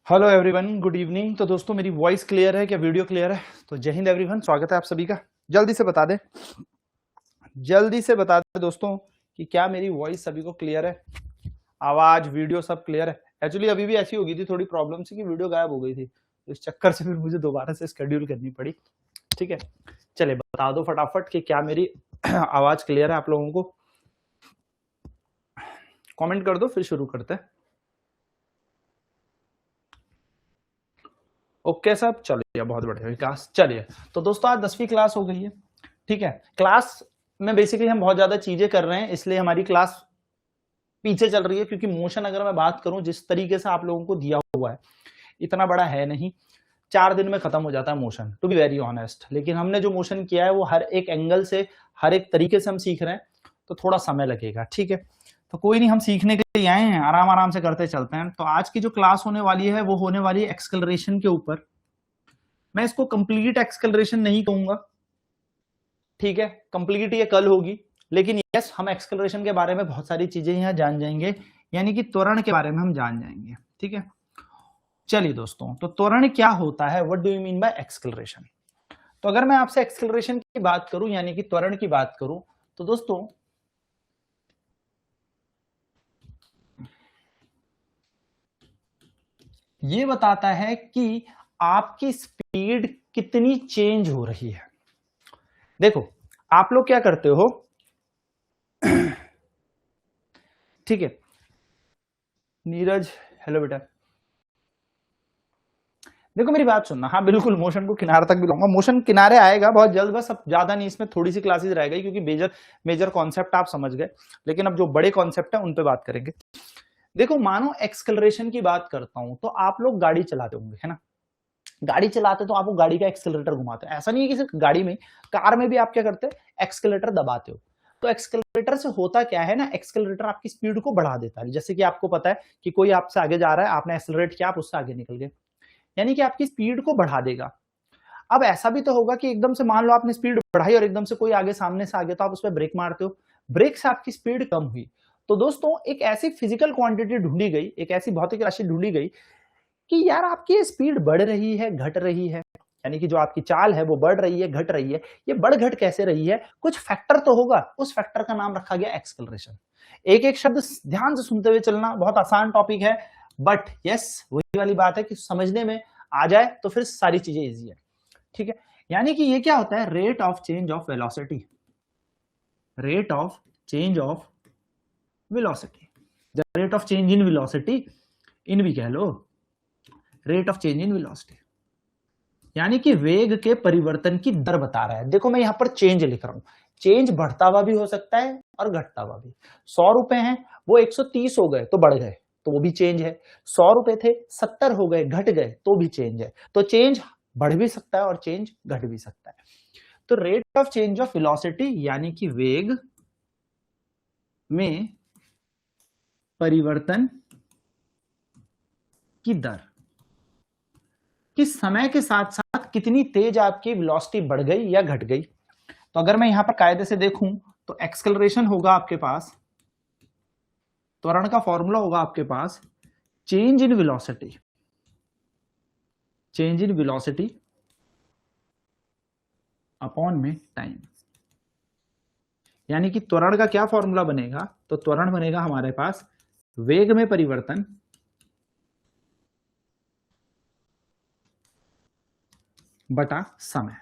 Hello everyone, good evening. तो दोस्तों, मेरी वॉइस क्लियर है क्या? वीडियो क्लियर है? तो जय हिंद एवरीवन, स्वागत है आप सभी का। जल्दी से बता दे दोस्तों कि क्या मेरी वॉइस सभी को क्लियर है? आवाज, वीडियो सब क्लियर है? एक्चुअली अभी भी ऐसी हो गई थी, थोड़ी प्रॉब्लम से कि वीडियो गायब हो गई थी, तो इस चक्कर से फिर मुझे दोबारा से शेड्यूल करनी पड़ी। ठीक है, चलिए बता दो फटाफट कि क्या मेरी आवाज क्लियर है आप लोगों को। कमेंट कर दो, फिर शुरू करते हैं। ओके सब, चलिए बहुत बढ़िया विकास। चलिए, तो दोस्तों आज 10वीं क्लास हो गई है। ठीक है, क्लास में बेसिकली हम बहुत ज्यादा चीजें कर रहे हैं, इसलिए हमारी क्लास पीछे चल रही है। क्योंकि मोशन अगर मैं बात करूं जिस तरीके से आप लोगों को दिया हुआ है, इतना बड़ा है नहीं, 4 दिन में खत्म हो जाता है motion, to be very honest. लेकिन हमने जो मोशन किया है वो हर एक एंगल से, हर एक तरीके से हम सीख रहे हैं, तो थोड़ा समय लगेगा। ठीक है, तो कोई नहीं, हम सीखने के लिए आए हैं, आराम आराम से करते चलते हैं। तो आज की जो क्लास होने वाली है वो होने वाली है एक्सेलरेशन के ऊपर। मैं इसको कंप्लीट एक्सेलरेशन नहीं कहूंगा, ठीक है, कंप्लीट ये कल होगी, लेकिन यस, हम एक्सेलरेशन के बारे में बहुत सारी चीजें यहां जान जाएंगे, यानी कि त्वरण के बारे में हम जान जाएंगे। ठीक है, चलिए दोस्तों, तो त्वरण क्या होता है? What do you mean by acceleration? तो अगर मैं आपसे एक्सेलरेशन की बात करूं, यानी कि त्वरण की बात करूं, तो दोस्तों ये बताता है कि आपकी स्पीड कितनी चेंज हो रही है। देखो, आप लोग क्या करते हो, ठीक है नीरज, हेलो बेटा, देखो मेरी बात सुनना। हाँ बिल्कुल, मोशन को किनारे तक भी लाऊंगा, मोशन किनारे आएगा बहुत जल्द, बस अब ज्यादा नहीं, इसमें थोड़ी सी क्लासेस रह गई, क्योंकि मेजर मेजर कॉन्सेप्ट आप समझ गए, लेकिन अब जो बड़े कॉन्सेप्ट है उन पे बात करेंगे। देखो, मानो एक्सेलरेशन की बात करता हूं, तो आप लोग गाड़ी चलाते होंगे, है ना? गाड़ी चलाते तो आपको गाड़ी का एक्सेलरेटर घुमाते हैं, ऐसा नहीं है कि सिर्फ गाड़ी में, कार में भी आप क्या करते हैं, एक्सेलरेटर दबाते हो। तो एक्सेलरेटर से होता क्या है ना, एक्सेलरेटर आपकी स्पीड को बढ़ा देता है। जैसे कि आपको पता है कि कोई आपसे आगे जा रहा है, आपने एक्सेलरेट किया, आप उससे आगे निकल गए, यानी कि आपकी स्पीड को बढ़ा देगा। अब ऐसा भी तो होगा कि एकदम से मान लो आपने स्पीड बढ़ाई और एकदम से कोई आगे सामने से आगे, तो आप उस पर ब्रेक मारते हो, ब्रेक से आपकी स्पीड कम हुई। तो दोस्तों एक ऐसी फिजिकल क्वांटिटी ढूंढी गई, एक ऐसी भौतिक राशि ढूंढी गई कि यार आपकी स्पीड बढ़ रही है, घट रही है, यानी कि जो आपकी चाल है वो बढ़ रही है, घट रही है। ये बढ़ घट कैसे रही है? कुछ फैक्टर तो होगा, उस फैक्टर का नाम रखा गया एक्सेलरेशन। एक एक शब्द ध्यान से सुनते हुए चलना, बहुत आसान टॉपिक है, बट यस वही वाली बात है कि समझने में आ जाए तो फिर सारी चीजें इजी है। ठीक है, यानी कि ये क्या होता है, rate of change of velocity, rate of change of velocity, the rate of change in velocity, in भी कह लो, rate of change in velocity, यानी कि वेग के परिवर्तन की दर बता रहा है। देखो मैं यहां पर चेंज लिख रहा हूं, चेंज बढ़ता हुआ भी हो सकता है और घटता हुआ भी। 100 रुपए हैं, वो 130 हो गए तो बढ़ गए, तो वो भी चेंज है। 100 रुपए थे, 70 हो गए, घट गए, तो भी चेंज है। तो चेंज बढ़ भी सकता है और चेंज घट भी सकता है। तो rate of change of velocity यानी कि वेग में परिवर्तन की दर, कि समय के साथ साथ कितनी तेज आपकी वेलोसिटी बढ़ गई या घट गई। तो अगर मैं यहां पर कायदे से देखूं तो एक्सेलरेशन होगा आपके पास, त्वरण का फॉर्मूला होगा आपके पास, change in velocity, change in velocity upon में टाइम। यानी कि त्वरण का क्या फॉर्मूला बनेगा, तो त्वरण बनेगा हमारे पास वेग में परिवर्तन बटा समय।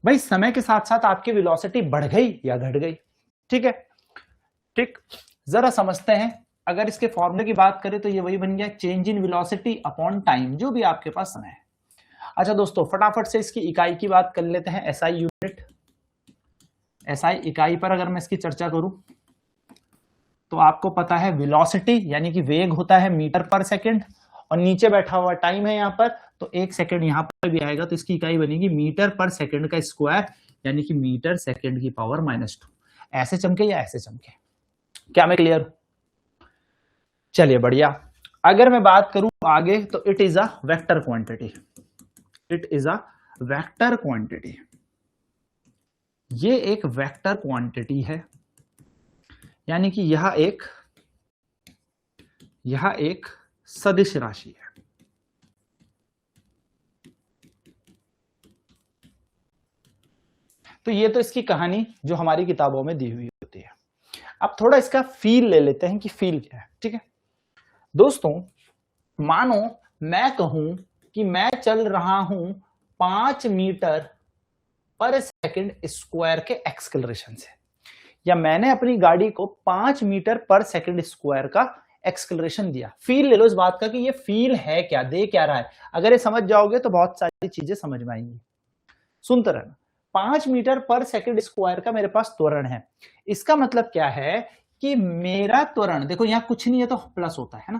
भाई समय के साथ साथ आपकी वेलोसिटी बढ़ गई या घट गई। ठीक है, ठीक, जरा समझते हैं। अगर इसके फॉर्मूले की बात करें तो ये वही बन गया, change in velocity upon time, जो भी आपके पास समय है। अच्छा दोस्तों, फटाफट से इसकी इकाई की बात कर लेते हैं, एसआई यूनिट। एसआई इकाई पर अगर मैं इसकी चर्चा करूं तो आपको पता है वेलोसिटी यानी कि वेग होता है मीटर पर सेकंड, और नीचे बैठा हुआ टाइम है यहां पर, तो 1 सेकंड यहां पर भी आएगा, तो इसकी इकाई बनेगी मीटर पर सेकंड का स्क्वायर, यानी कि मीटर सेकंड की पावर -2। ऐसे चमके या ऐसे चमके, क्या मैं क्लियर हूं? चलिए बढ़िया। अगर मैं बात करूं आगे तो it is a vector quantity, it is a vector quantity, ये एक वेक्टर क्वांटिटी है, यानी कि यह एक सदिश राशि है। तो ये तो इसकी कहानी जो हमारी किताबों में दी हुई होती है। अब थोड़ा इसका फील ले लेते हैं कि फील क्या है। ठीक है दोस्तों, मानो मैं कहूं कि मैं चल रहा हूं 5 मीटर पर सेकंड स्क्वायर के एक्सेलरेशन से, या मैंने अपनी गाड़ी को 5 मीटर पर सेकंड स्क्वायर का एक्सेलरेशन दिया। फील ले लो इस बात का कि ये फील है क्या, दे क्या रहा है। अगर ये समझ जाओगे तो बहुत सारी चीजें समझ में आएंगी। सुनते रहना। 5 मीटर पर सेकंड स्क्वायर का मेरे पास त्वरण है। इसका मतलब क्या है कि मेरा त्वरण, देखो यहां कुछ नहीं है तो प्लस होता है ना,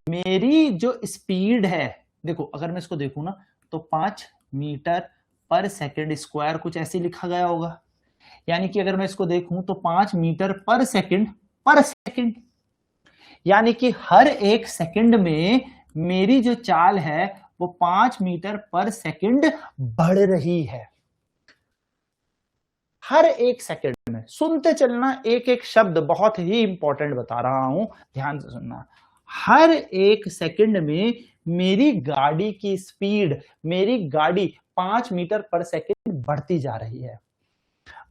मेरी जो स्पीड है, देखो अगर मैं इसको देखूं ना तो 5 मीटर पर सेकंड स्क्वायर कुछ ऐसे लिखा गया होगा, यानी कि अगर मैं इसको देखूं तो 5 मीटर पर सेकंड, यानी कि हर एक सेकंड में मेरी जो चाल है वो 5 मीटर पर सेकंड बढ़ रही है। हर एक सेकंड में, सुनते चलना, एक एक शब्द बहुत ही इंपॉर्टेंट बता रहा हूं, ध्यान से सुनना। हर एक सेकंड में मेरी गाड़ी की स्पीड, मेरी गाड़ी 5 मीटर पर सेकंड बढ़ती जा रही है।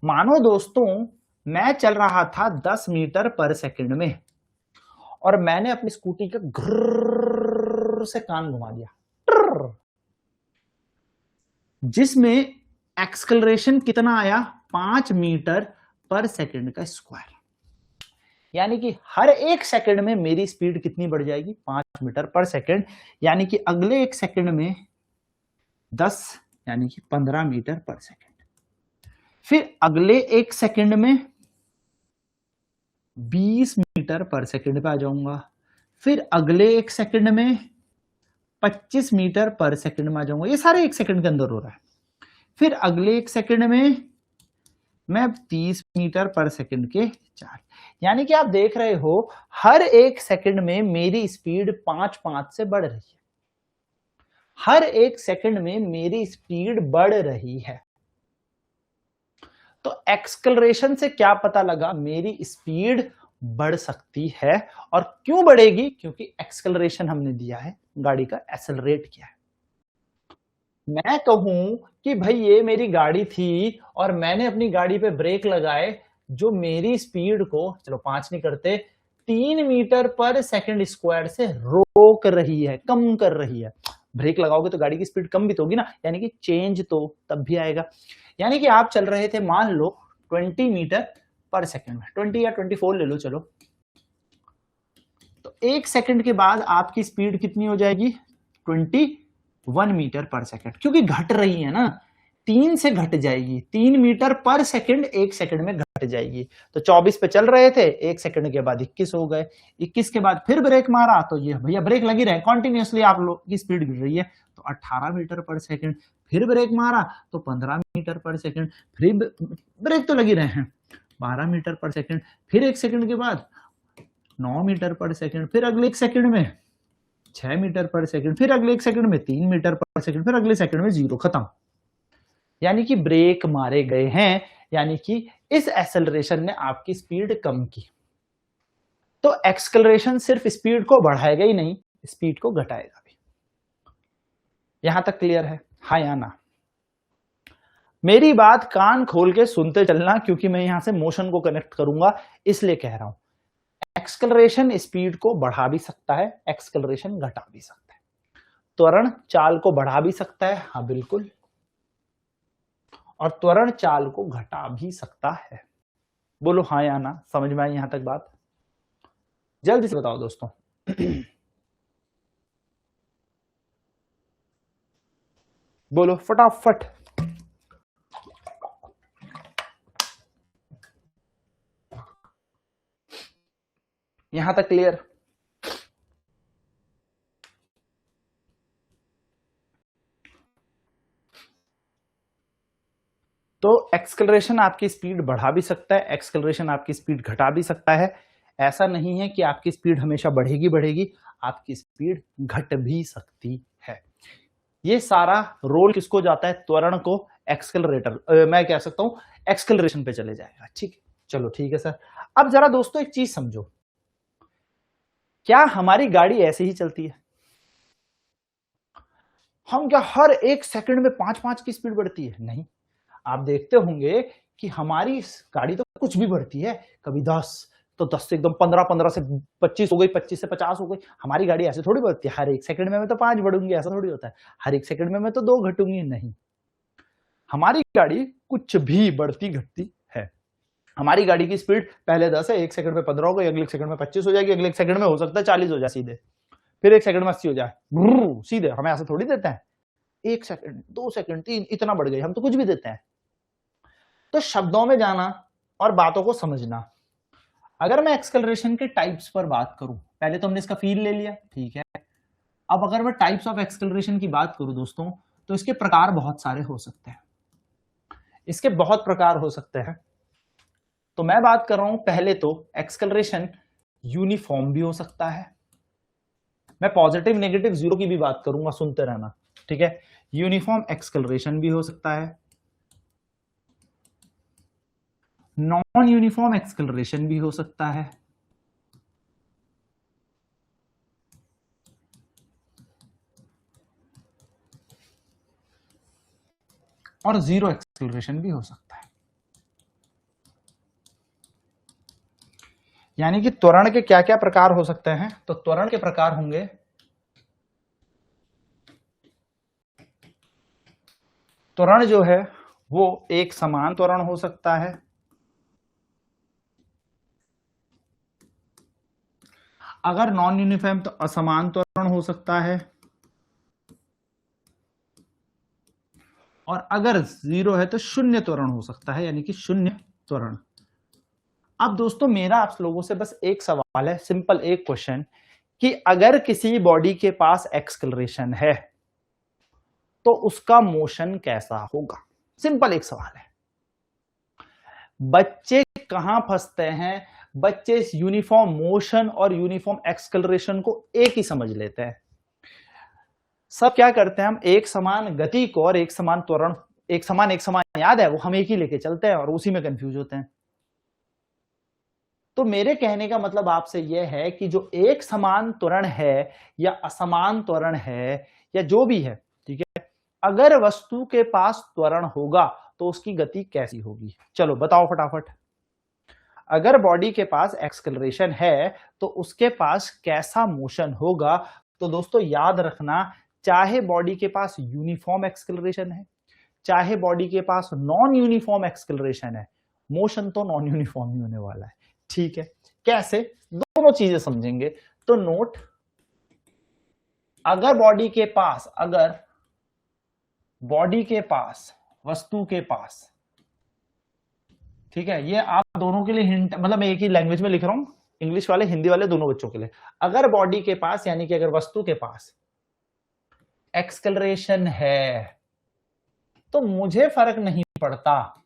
मानो दोस्तों मैं चल रहा था 10 मीटर पर सेकंड में और मैंने अपनी स्कूटी का घर्र से कान घुमा दिया, जिसमें एक्सेलरेशन कितना आया, 5 मीटर पर सेकंड का स्क्वायर, यानी कि हर एक सेकंड में मेरी स्पीड कितनी बढ़ जाएगी, 5 मीटर पर सेकंड, यानी कि अगले एक सेकंड में 10 यानी कि 15 मीटर पर सेकंड, फिर अगले एक सेकंड में 20 मीटर पर सेकंड पे आ जाऊंगा, फिर अगले एक सेकंड में 25 मीटर पर सेकंड में आ जाऊंगा। ये सारे एक सेकंड के अंदर हो रहा है। फिर अगले एक सेकंड में मैं 30 मीटर पर सेकंड के 4, यानी कि आप देख रहे हो हर एक सेकंड में मेरी स्पीड 5-5 से बढ़ रही है। हर एक सेकंड में मेरी स्पीड बढ़ रही है। तो एक्सेलरेशन से क्या पता लगा, मेरी स्पीड बढ़ सकती है। और क्यों बढ़ेगी, क्योंकि एक्सेलरेशन हमने दिया है, गाड़ी का एक्सेलरेट किया है। मैं कहूं कि भाई ये मेरी गाड़ी थी और मैंने अपनी गाड़ी पे ब्रेक लगाए, जो मेरी स्पीड को, चलो 5 नहीं करते, 3 मीटर पर सेकंड स्क्वायर से रोक रही है, कम कर रही है। ब्रेक लगाओगे तो गाड़ी की स्पीड कम भी तो होगी ना, यानी कि चेंज तो तब भी आएगा। यानी कि आप चल रहे थे मान लो 20 मीटर पर सेकंड में, 20 या 24 ले लो चलो, तो एक सेकंड के बाद आपकी स्पीड कितनी हो जाएगी, 21 मीटर पर सेकंड, क्योंकि घट रही है ना, 3 से घट जाएगी, 3 मीटर पर सेकंड एक सेकंड में घट जाएगी। तो 24 पे चल रहे थे, एक सेकंड के बाद 21 हो गए, 21 के बाद फिर ब्रेक मारा तो ये भैया ब्रेक लगी रहे, कॉन्टिन्यूसली आप लोग की स्पीड गिर रही है, तो 18 मीटर पर सेकंड, फिर ब्रेक मारा तो 15 मीटर पर सेकंड, फिर ब्रेक तो लगी रहे हैं 12 मीटर पर सेकंड, फिर एक सेकंड के बाद 9 मीटर पर सेकंड, फिर अगले एक सेकंड में 6 मीटर पर सेकंड, फिर अगले एक सेकंड में 3 मीटर पर सेकंड, फिर अगले सेकंड में 0, खत्म। यानी कि ब्रेक मारे गए हैं, यानी कि इस एक्सेलरेशन ने आपकी स्पीड कम की। तो एक्सेलरेशन सिर्फ स्पीड को बढ़ाएगा ही नहीं, स्पीड को घटाएगा भी। यहां तक क्लियर है, हाँ या ना? मेरी बात कान खोल के सुनते चलना, क्योंकि मैं यहां से मोशन को कनेक्ट करूंगा, इसलिए कह रहा हूं। एक्सेलरेशन स्पीड को बढ़ा भी सकता है, एक्सेलरेशन घटा भी सकता है। त्वरण चाल को बढ़ा भी सकता है, हाँ बिल्कुल, और त्वरण चाल को घटा भी सकता है। बोलो हाँ या ना, समझ में आई यहां तक बात? जल्दी से बताओ दोस्तों। बोलो फटाफट। यहां तक क्लियर? तो एक्सेलरेशन आपकी स्पीड बढ़ा भी सकता है, एक्सेलरेशन आपकी स्पीड घटा भी सकता है। ऐसा नहीं है कि आपकी स्पीड हमेशा बढ़ेगी, आपकी स्पीड घट भी सकती है। ये सारा रोल किसको जाता है, त्वरण को। एक्सेलरेटर मैं कह सकता हूं एक्सेलरेशन पे चले जाएगा। ठीक है, चलो ठीक है सर। अब जरा दोस्तों एक चीज समझो, क्या हमारी गाड़ी ऐसे ही चलती है? हम क्या हर एक सेकंड में 5-5 की स्पीड बढ़ती है? नहीं। आप देखते होंगे कि हमारी गाड़ी तो कुछ भी बढ़ती है, कभी 10 तो 10 से एकदम 15 से 25 हो गई, 25 से 50 हो गई। हमारी गाड़ी ऐसे थोड़ी बढ़ती है, हर एक सेकंड में मैं तो 5 बढ़ूंगी, ऐसा थोड़ी होता है। हर एक सेकंड में मैं तो 2 घटूंगी, नहीं। हमारी गाड़ी कुछ भी बढ़ती घटती है। हमारी गाड़ी की स्पीड पहले 10 है, एक सेकंड में 15 हो गई, अगले सेकंड में 25 हो जाएगी, अगले सेकंड में हो सकता है 40 हो जाए सीधे, फिर एक सेकंड में 80 हो जाए सीधे। हमें ऐसा थोड़ी देते हैं, 1 सेकंड, 2 सेकंड, 3, इतना बढ़ गई, हम तो कुछ भी देते हैं। तो शब्दों में जाना और बातों को समझना। अगर मैं एक्सेलरेशन के टाइप्स पर बात करूं, पहले तो हमने इसका फील ले लिया, ठीक है। अब अगर मैं टाइप्स ऑफ एक्सेलरेशन की बात करूं दोस्तों, तो इसके प्रकार बहुत सारे हो सकते हैं, इसके बहुत प्रकार हो सकते हैं। तो मैं बात कर रहा हूं पहले तो एक्सेलरेशन यूनिफॉर्म भी हो सकता है। मैं पॉजिटिव नेगेटिव जीरो की भी बात करूंगा, सुनते रहना, ठीक है। यूनिफॉर्म एक्सेलरेशन भी हो सकता है, नॉन यूनिफॉर्म एक्सेलरेशन भी हो सकता है, और जीरो एक्सेलरेशन भी हो सकता है। यानी कि त्वरण के क्या क्या प्रकार हो सकते हैं? तो त्वरण के प्रकार होंगे, त्वरण जो है वो एक समान त्वरण हो सकता है, अगर नॉन यूनिफॉर्म तो असमान त्वरण हो सकता है, और अगर जीरो है तो शून्य त्वरण हो सकता है, यानी कि शून्य त्वरण। अब दोस्तों मेरा आप लोगों से बस एक सवाल है, सिंपल एक क्वेश्चन, कि अगर किसी बॉडी के पास एक्सेलरेशन है तो उसका मोशन कैसा होगा? सिंपल एक सवाल है। बच्चे कहां फंसते हैं? बच्चे इस यूनिफॉर्म मोशन और यूनिफॉर्म एक्सेलरेशन को एक ही समझ लेते हैं। सब क्या करते हैं, हम एक समान गति को और एक समान त्वरण, एक समान याद है, वो हम एक ही लेके चलते हैं और उसी में कंफ्यूज होते हैं। तो मेरे कहने का मतलब आपसे यह है कि जो एक समान त्वरण है या असमान त्वरण है या जो भी है, ठीक है, अगर वस्तु के पास त्वरण होगा तो उसकी गति कैसी होगी? चलो बताओ फटाफट। अगर बॉडी के पास एक्सेलरेशन है तो उसके पास कैसा मोशन होगा? तो दोस्तों याद रखना, चाहे बॉडी के पास यूनिफॉर्म एक्सेलरेशन है, चाहे बॉडी के पास नॉन यूनिफॉर्म एक्सेलरेशन है, मोशन तो नॉन यूनिफॉर्म ही होने वाला है, ठीक है। कैसे? दोनों चीजें समझेंगे। तो नोट, अगर बॉडी के पास वस्तु के पास, ठीक है, ये आप दोनों के लिए हिंट, मतलब मैं एक ही लैंग्वेज में लिख रहा हूं, इंग्लिश वाले हिंदी वाले दोनों बच्चों के लिए। अगर बॉडी के पास, यानी कि अगर वस्तु के पास एक्सेलरेशन है तो मुझे फर्क नहीं पड़ता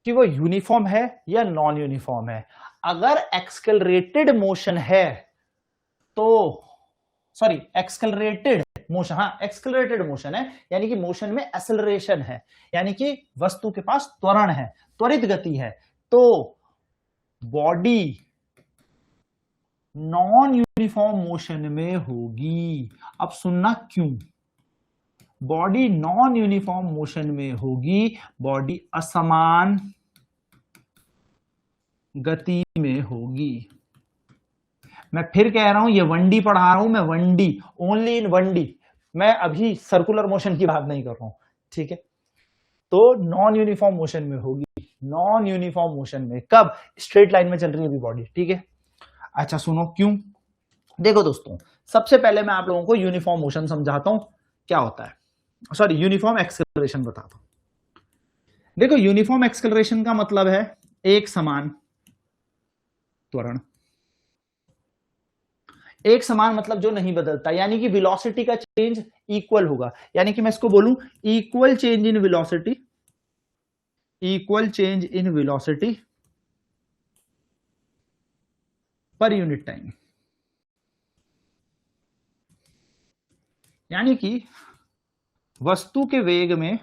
कि वो यूनिफॉर्म है या नॉन यूनिफॉर्म है। अगर एक्सेलरेटेड मोशन है तो, सॉरी, एक्सेलरेटेड मोशन, हाँ एक्सेलरेटेड मोशन है, यानी कि मोशन में एक्सेलरेशन है, यानी कि वस्तु के पास त्वरण है, त्वरित गति है, तो बॉडी नॉन यूनिफॉर्म मोशन में होगी। अब सुनना क्यों? बॉडी नॉन यूनिफॉर्म मोशन में होगी, बॉडी असमान गति में होगी। मैं फिर कह रहा हूं, ये 1D पढ़ा रहा हूं मैं, 1D, ओनली इन 1D, मैं अभी सर्कुलर मोशन की बात नहीं कर रहा हूं, ठीक है। तो नॉन यूनिफॉर्म मोशन में होगी, नॉन यूनिफॉर्म मोशन में कब? स्ट्रेट लाइन में चल रही है अभी बॉडी, ठीक है। अच्छा सुनो क्यों। देखो दोस्तों, सबसे पहले मैं आप लोगों को यूनिफॉर्म मोशन समझाता हूं क्या होता है, सॉरी यूनिफॉर्म एक्सेलरेशन बताता हूं। देखो यूनिफॉर्म एक्सेलरेशन का मतलब है एक समान त्वरण। एक समान मतलब जो नहीं बदलता, यानी कि वेलोसिटी का चेंज इक्वल होगा, यानी कि मैं इसको बोलूं equal change in velocity, equal change in velocity per unit time. यानी कि वस्तु के वेग में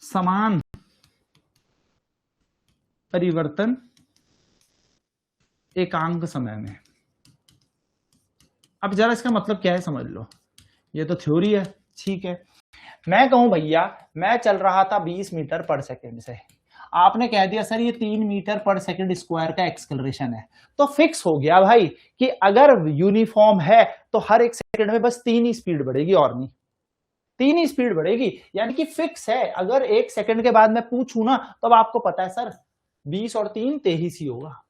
समान परिवर्तन एकांक समय में। अब जरा इसका मतलब क्या है समझ लो, ये तो थ्योरी है, ठीक है। मैं कहूं भैया मैं चल रहा था 20 मीटर पर सेकेंड से, आपने कह दिया सर ये 3 मीटर पर सेकेंड स्क्वायर का एक्सेलरेशन है, तो फिक्स हो गया भाई कि अगर यूनिफॉर्म है तो हर एक सेकंड में बस 3 ही स्पीड बढ़ेगी और नहीं, 3 ही स्पीड बढ़ेगी, यानी कि फिक्स है। अगर एक सेकंड के बाद मैं पूछूं ना तो अब आपको पता है सर 20 और 3 23 ही होगा।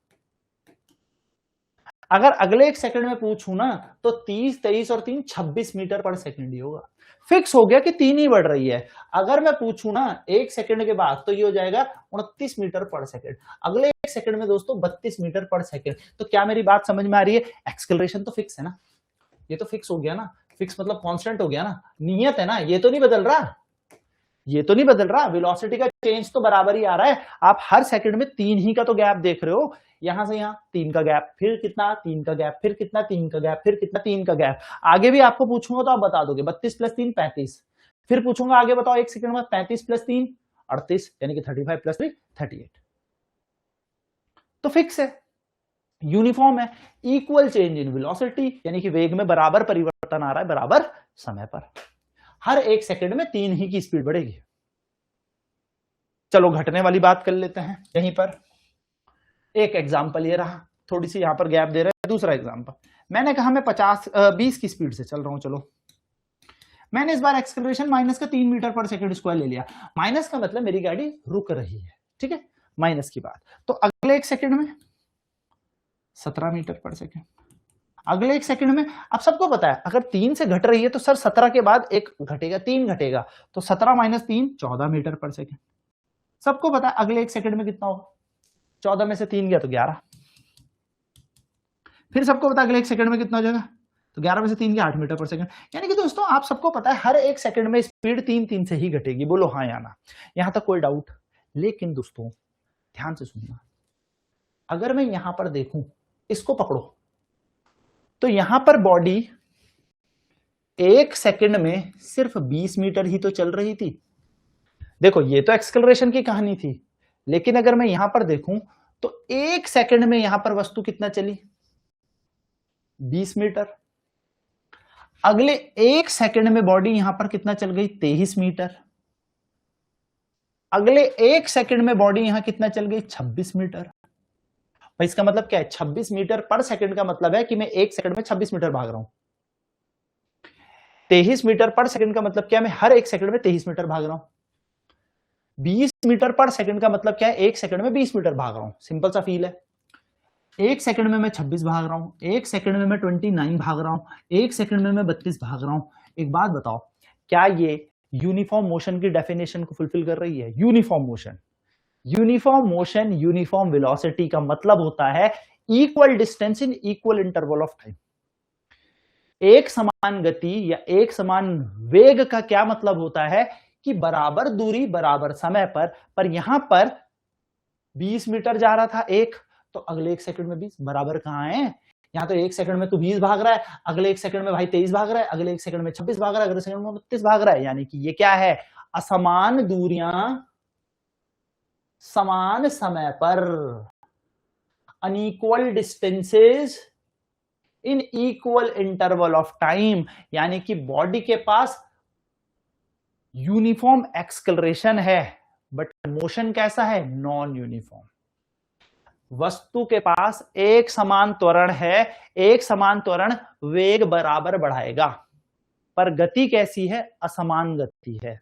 अगर अगले एक सेकंड में पूछूं ना तो 30 23 और 3 26 मीटर पर सेकंड ही होगा। फिक्स हो गया कि 3 ही बढ़ रही है। अगर मैं पूछूं ना एक सेकंड के बाद तो ये हो जाएगा 29 मीटर पर सेकंड, अगले एक सेकंड में दोस्तों 32 मीटर पर सेकंड। तो क्या मेरी बात समझ में आ रही है? एक्सेलरेशन तो फिक्स है ना, ये तो फिक्स हो गया ना, फिक्स मतलब कांस्टेंट हो गया ना, नियत है ना, ये तो नहीं बदल रहा, ये तो नहीं बदल रहा, वेलोसिटी का चेंज तो बराबर ही आ रहा है। आप हर सेकंड में 3 ही का तो गैप देख रहे हो, यहां से यहां 3 का गैप, फिर कितना 3 का गैप, फिर कितना 3 का गैप, फिर कितना 3 का गैप। आगे भी आपको पूछूंगा तो आप बता दोगे 32 प्लस 3 35, फिर पूछूंगा आगे बताओ एक सेकंड में 35 प्लस 3 38, यानी कि 35 प्लस 3 38। तो फिक्स है, यूनिफॉर्म है, इक्वल चेंज इन वेलोसिटी, यानी कि वेग में बराबर परिवर्तन आ रहा है बराबर समय पर, हर एक सेकंड में 3 ही की स्पीड बढ़ेगी। चलो घटने वाली बात कर लेते हैं। यहीं पर एक एग्जांपल ये रहा, थोड़ी सी यहां पर गैप दे रहे हैं, दूसरा एग्जांपल। मैंने कहा मैं 20 की स्पीड से चल रहा हूं, चलो मैंने इस बार एक्सेलरेशन माइनस का 3 मीटर पर सेकंड स्क्वायर ले लिया। माइनस का मतलब मेरी गाड़ी रुक रही है, ठीक है, माइनस की बात। तो अगले एक सेकंड में 17 मीटर पर सेकंड, अगले एक सेकंड में, अब सबको पता है अगर 3 से घट रही है तो सर 17 के बाद एक घटेगा, 3 घटेगा, तो 17 माइनस 3 14 मीटर पर सेकंड। सबको पता है अगले एक सेकंड में कितना होगा, 14 में से 3 गया तो 11। फिर सबको पता है अगले एक सेकंड में कितना हो जाएगा, तो 11 में से 3 गया 8 मीटर पर सेकंड। यानी कि दोस्तों आप सबको पता है हर एक सेकंड में स्पीड 3 से ही घटेगी, बोलो हाँ या ना, यहां तक कोई डाउट। लेकिन दोस्तों ध्यान से सुनना, अगर मैं यहां पर देखूं, इसको पकड़ो, तो यहां पर बॉडी एक सेकंड में सिर्फ 20 मीटर ही तो चल रही थी। देखो ये तो एक्सेलरेशन की कहानी थी, लेकिन अगर मैं यहां पर देखूं तो एक सेकंड में यहां पर वस्तु कितना चली, 20 मीटर। अगले एक सेकंड में बॉडी यहां पर कितना चल गई, 23 मीटर। अगले एक सेकंड में बॉडी यहां कितना चल गई, 26 मीटर। भाई इसका मतलब क्या है, 26 मीटर पर सेकंड का मतलब है कि मैं एक सेकंड में 26 मीटर भाग रहा हूं। 23 मीटर पर सेकंड का मतलब क्या है, मैं हर एक सेकंड में 23 मीटर भाग रहा हूं। 20 मीटर पर सेकंड का मतलब क्या है, एक सेकंड में 20 मीटर भाग रहा हूं। सिंपल सा फील है। एक सेकंड में मैं 26 भाग रहा हूं, एक सेकंड में मैं 29 भाग रहा हूं, एक सेकंड में मैं 32 भाग रहा हूं। एक बात बताओ, क्या ये यूनिफॉर्म मोशन की डेफिनेशन को फुलफिल कर रही है? Uniform motion, uniform motion, uniform velocity का मतलब होता है equal distance in equal interval of time. एक समान गति या एक समान वेग का क्या मतलब होता है कि बराबर दूरी बराबर समय पर यहां पर 20 मीटर जा रहा था एक, तो अगले एक सेकंड में 20 बराबर कहां है, यहां तो एक सेकंड में तो 20 भाग रहा है, अगले एक सेकंड में भाई 23 भाग रहा है, अगले एक सेकंड में 26 भाग रहा है, अगले सेकंड में 32 भाग रहा है। यानी कि ये क्या है, असमान दूरियां समान समय पर, unequal distances in equal interval of time. यानी कि बॉडी के पास यूनिफॉर्म एक्सेलरेशन है बट मोशन कैसा है, नॉन यूनिफॉर्म। वस्तु के पास एक समान त्वरण है, एक समान त्वरण वेग बराबर बढ़ाएगा, पर गति कैसी है, असमान गति है।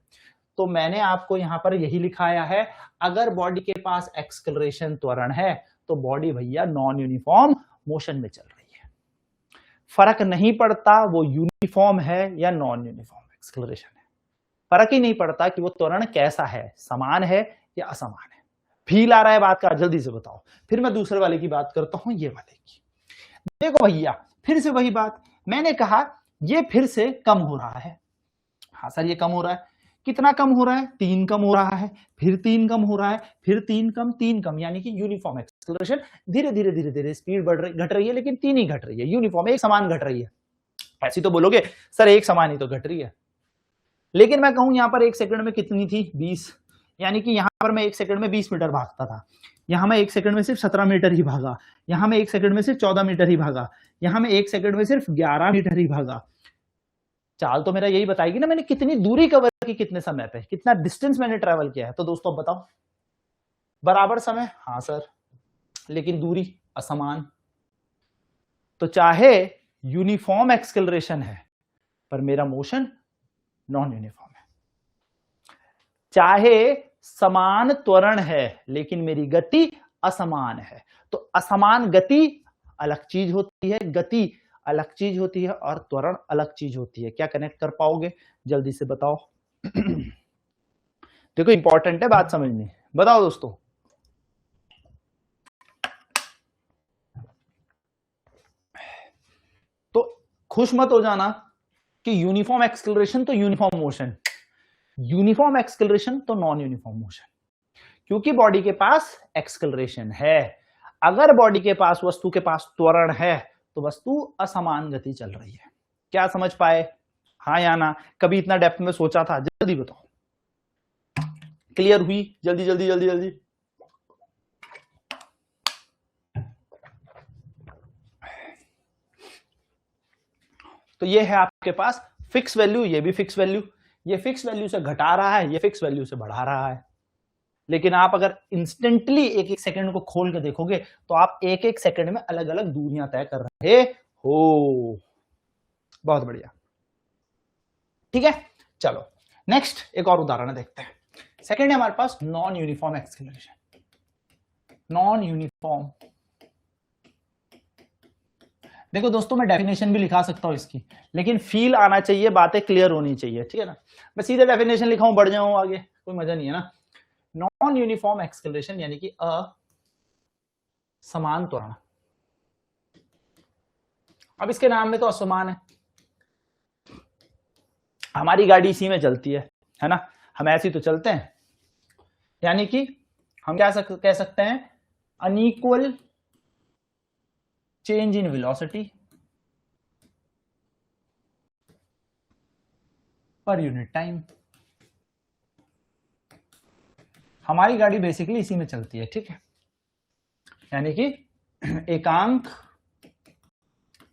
तो मैंने आपको यहां पर यही लिखाया है, अगर बॉडी के पास एक्सेलरेशन त्वरण है तो बॉडी भैया नॉन यूनिफॉर्म मोशन में चल रही है। फर्क नहीं पड़ता वो यूनिफॉर्म है या नॉन यूनिफॉर्म एक्सेलरेशन है, फर्क ही नहीं पड़ता कि वो त्वरण कैसा है, समान है या असमान है। फील आ रहा है बात का, जल्दी से बताओ। फिर मैं दूसरे वाले की बात करता हूं, ये वाले की। देखो भैया फिर से वही बात, मैंने कहा ये फिर से कम हो रहा है। हाँ सर ये कम हो रहा है, कितना कम हो रहा है, 3 कम हो रहा है, फिर 3 कम हो रहा है, फिर 3 कम, 3 कम, यानी कि यूनिफॉर्म एक्सेलरेशन। धीरे धीरे धीरे धीरे स्पीड बढ़ रही, घट रही है, लेकिन 3 ही घट रही है, यूनिफॉर्म एक समान घट रही है। ऐसी तो बोलोगे सर एक समान ही तो घट रही है, लेकिन मैं कहूं यहां पर एक सेकंड में कितनी थी, 20, यानी कि यहाँ पर मैं 1 सेकंड में 20 मीटर भागता था, यहाँ मैं 1 सेकंड में सिर्फ 17 मीटर ही भागा, यहाँ मैं 1 सेकंड में सिर्फ 14 मीटर ही भागा, यहाँ मैं 1 सेकंड में सिर्फ 11 मीटर ही भागा। चाल तो मेरा यही बताएगी ना मैंने कितनी दूरी कवर की, कितने समय पे, कितना डिस्टेंस मैंने ट्रेवल किया है। तो दोस्तों बताओ, बराबर समय, हाँ सर, लेकिन दूरी असमान। तो चाहे यूनिफॉर्म एक्सेलरेशन है पर मेरा मोशन नॉन यूनिफॉर्म है, चाहे समान त्वरण है लेकिन मेरी गति असमान है। तो असमान गति अलग चीज होती है, गति अलग चीज होती है और त्वरण अलग चीज होती है। क्या कनेक्ट कर पाओगे? जल्दी से बताओ। देखो इंपॉर्टेंट है बात समझनी, बताओ दोस्तों। तो खुश मत हो जाना कि यूनिफॉर्म एक्सेलरेशन तो यूनिफॉर्म मोशन, यूनिफॉर्म एक्सेलरेशन तो नॉन यूनिफॉर्म मोशन, क्योंकि बॉडी के पास एक्सेलरेशन है। अगर बॉडी के पास, वस्तु के पास त्वरण है तो वस्तु असमान गति चल रही है। क्या समझ पाए? हाँ या ना? कभी इतना डेप्थ में सोचा था? जल्दी बताओ। क्लियर हुई? जल्दी जल्दी जल्दी जल्दी। तो ये है आपके पास फिक्स वैल्यू, ये भी फिक्स वैल्यू, ये फिक्स वैल्यू से घटा रहा है, ये फिक्स वैल्यू से बढ़ा रहा है। लेकिन आप अगर इंस्टेंटली एक एक सेकंड को खोल के देखोगे तो आप एक एक सेकंड में अलग अलग दूरियां तय कर रहे हो। बहुत बढ़िया, ठीक है। चलो नेक्स्ट एक और उदाहरण देखते हैं। सेकंड है हमारे पास non uniform acceleration. Non uniform, देखो दोस्तों मैं डेफिनेशन भी लिखा सकता हूं इसकी, लेकिन फील आना चाहिए, बातें क्लियर होनी चाहिए, ठीक है ना। मैं सीधे डेफिनेशन लिखाऊं, बढ़ जाऊं आगे, कोई मजा नहीं है ना। नॉन यूनिफॉर्म एक्सेलरेशन यानी कि असमान त्वरण। अब इसके नाम में तो असमान है, हमारी गाड़ी इसी में चलती है ना, हम ऐसे ही तो चलते हैं। यानी कि हम क्या कह सकते हैं, unequal change in velocity per unit time. हमारी गाड़ी बेसिकली इसी में चलती है, ठीक है। यानी कि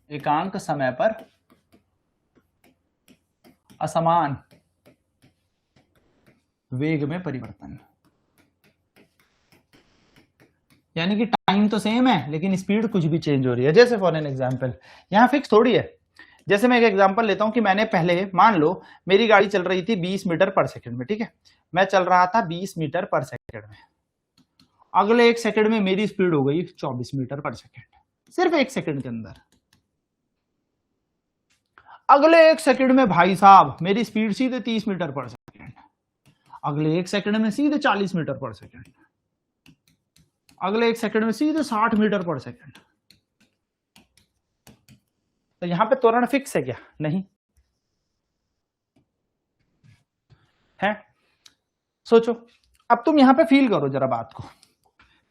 एकांक समय पर असमान वेग में परिवर्तन। यानी कि टाइम तो सेम है लेकिन स्पीड कुछ भी चेंज हो रही है। जैसे फॉर एन एग्जांपल, यहां फिक्स थोड़ी है। जैसे मैं एक एग्जांपल लेता हूं कि मैंने पहले, मान लो मेरी गाड़ी चल रही थी 20 मीटर पर सेकंड में, ठीक है। मैं चल रहा था 20 मीटर पर सेकंड में, अगले 1 सेकंड में मेरी स्पीड हो गई 24 मीटर पर सेकंड, सिर्फ 1 सेकंड के अंदर। अगले 1 सेकंड में भाई साहब मेरी स्पीड सीधे 30 मीटर पर सेकंड, अगले 1 सेकंड में सीधे 40 मीटर पर सेकंड, अगले 1 सेकंड में सीधे 60 मीटर पर सेकंड। तो यहां पे त्वरण फिक्स है क्या? नहीं है। सोचो, अब तुम यहां पे फील करो जरा बात को।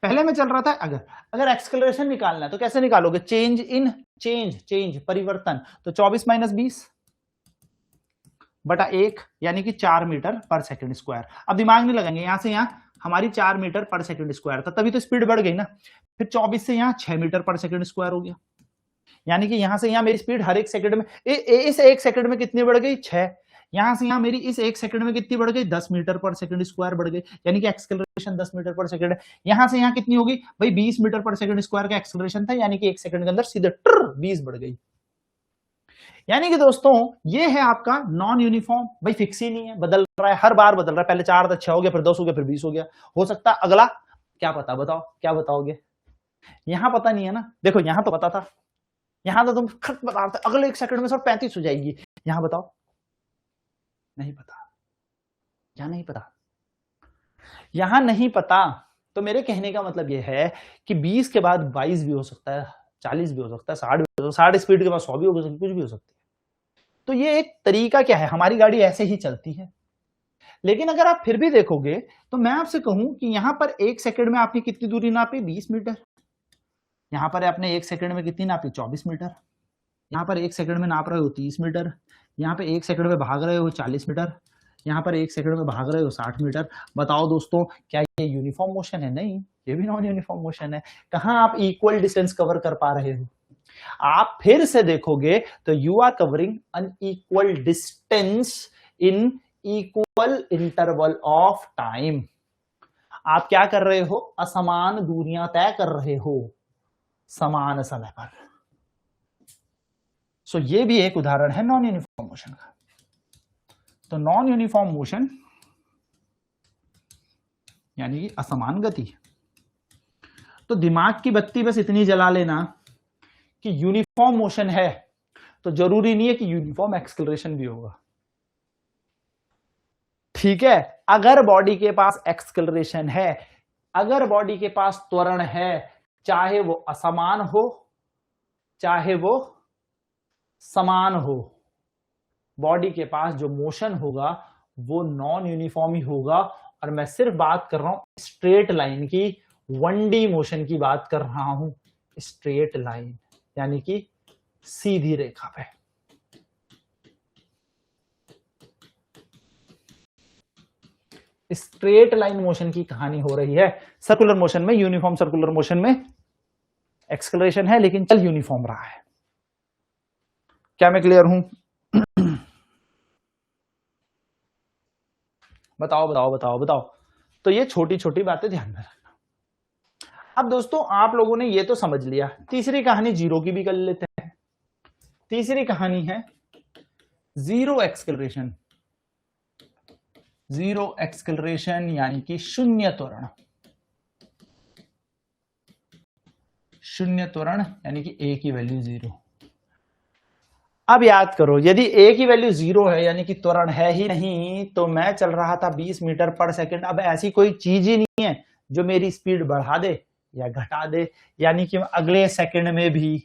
पहले में चल रहा था, अगर एक्सेलरेशन निकालना है तो कैसे निकालोगे? चेंज परिवर्तन। तो 24 माइनस 20 बटा 1 यानी कि 4 मीटर पर सेकंड स्क्वायर। अब दिमाग नहीं लगाएंगे, यहां से यहां हमारी 4 मीटर पर सेकंड स्क्वायर था, तभी तो स्पीड बढ़ गई ना। फिर 24 से यहां 6 मीटर पर सेकंड स्क्वायर हो गया, यानी कि यहां से यहां मेरी स्पीड हर 1 सेकंड में, इस 1 सेकंड में कितनी बढ़ गई? 6। यहां से यहां मेरी इस 1 सेकंड में कितनी बढ़ गई? 10 मीटर पर सेकंड स्क्वायर बढ़ गई, यानी कि एक्सेलरेशन 10 मीटर पर सेकंड है। यहां से यहां कितनी होगी भाई? 20 मीटर पर सेकंड स्क्वायर का एक्सेलरेशन था, यानी कि 1 सेकंड के अंदर सीधे 20 बढ़ गई। यानी कि दोस्तों ये है आपका नॉन यूनिफॉर्म, भाई फिक्स ही नहीं है, बदल रहा है, हर बार बदल रहा है। पहले 4 था, 6 हो गया, फिर 10 हो गया, फिर 20 हो गया। हो सकता है अगला, क्या पता, बताओ क्या बताओगे? यहां पता नहीं है ना। देखो यहां तो पता था, यहां तो तुम खत बता रहे थे अगले 1 सेकंड में 35 हो जाएगी, यहां बताओ नहीं पता। यहां नहीं पता, यहां नहीं पता। तो मेरे कहने का मतलब यह है कि 20 के बाद 22 भी हो सकता है, 40 भी हो सकता है, 60 भी हो सकता है, 60 स्पीड के बाद 100 भी हो सकता है, कुछ भी हो सकती है। तो ये एक तरीका क्या है, हमारी गाड़ी ऐसे ही चलती है। लेकिन अगर आप फिर भी देखोगे तो मैं आपसे कहूं कि यहां पर 1 सेकंड में आपने कितनी दूरी नापी? 20 मीटर। यहां पर आपने 1 सेकंड में कितनी नापी? 24 मीटर। यहां पर 1 सेकंड में नाप रहे हो 30 मीटर। यहां पे 1 सेकंड में भाग रहे हो 40 मीटर। यहाँ पर 1 सेकंड में भाग रहे हो 60 मीटर। बताओ दोस्तों, क्या ये यूनिफॉर्म मोशन है? नहीं, ये भी नॉन यूनिफॉर्म मोशन है। कहाँ आप इक्वल डिस्टेंस कवर कर पा रहे हो? आप फिर से देखोगे तो you are covering unequal distance in equal interval of time. आप क्या कर रहे हो? असमान दूरियां तय कर रहे हो समान समय पर। सो ये भी एक उदाहरण है नॉन यूनिफॉर्म मोशन का। तो नॉन यूनिफॉर्म मोशन यानी कि असमान गति। तो दिमाग की बत्ती बस इतनी जला लेना कि यूनिफॉर्म मोशन है तो जरूरी नहीं है कि यूनिफॉर्म एक्सेलरेशन भी होगा। ठीक है, अगर बॉडी के पास एक्सेलरेशन है, अगर बॉडी के पास त्वरण है, चाहे वो असमान हो चाहे वो समान हो, बॉडी के पास जो मोशन होगा वो नॉन यूनिफॉर्म ही होगा। और मैं सिर्फ बात कर रहा हूं स्ट्रेट लाइन की, 1D मोशन की बात कर रहा हूं। स्ट्रेट लाइन यानी कि सीधी रेखा पे। स्ट्रेट लाइन मोशन की कहानी हो रही है। सर्कुलर मोशन में, यूनिफॉर्म सर्कुलर मोशन में एक्सेलरेशन है लेकिन चल यूनिफॉर्म रहा है। क्या मैं क्लियर हूं? बताओ बताओ बताओ बताओ। तो ये छोटी छोटी बातें ध्यान में रखना। अब दोस्तों आप लोगों ने ये तो समझ लिया। तीसरी कहानी जीरो की भी कर लेते हैं। तीसरी कहानी है जीरो एक्सेलरेशन। जीरो एक्सेलरेशन यानी कि शून्य त्वरण। शून्य त्वरण यानी कि ए की वैल्यू जीरो। अब याद करो, यदि ए की वैल्यू जीरो है यानी कि त्वरण है ही नहीं, तो मैं चल रहा था 20 मीटर पर सेकंड। अब ऐसी कोई चीज ही नहीं है जो मेरी स्पीड बढ़ा दे या घटा दे, यानी कि अगले सेकंड में भी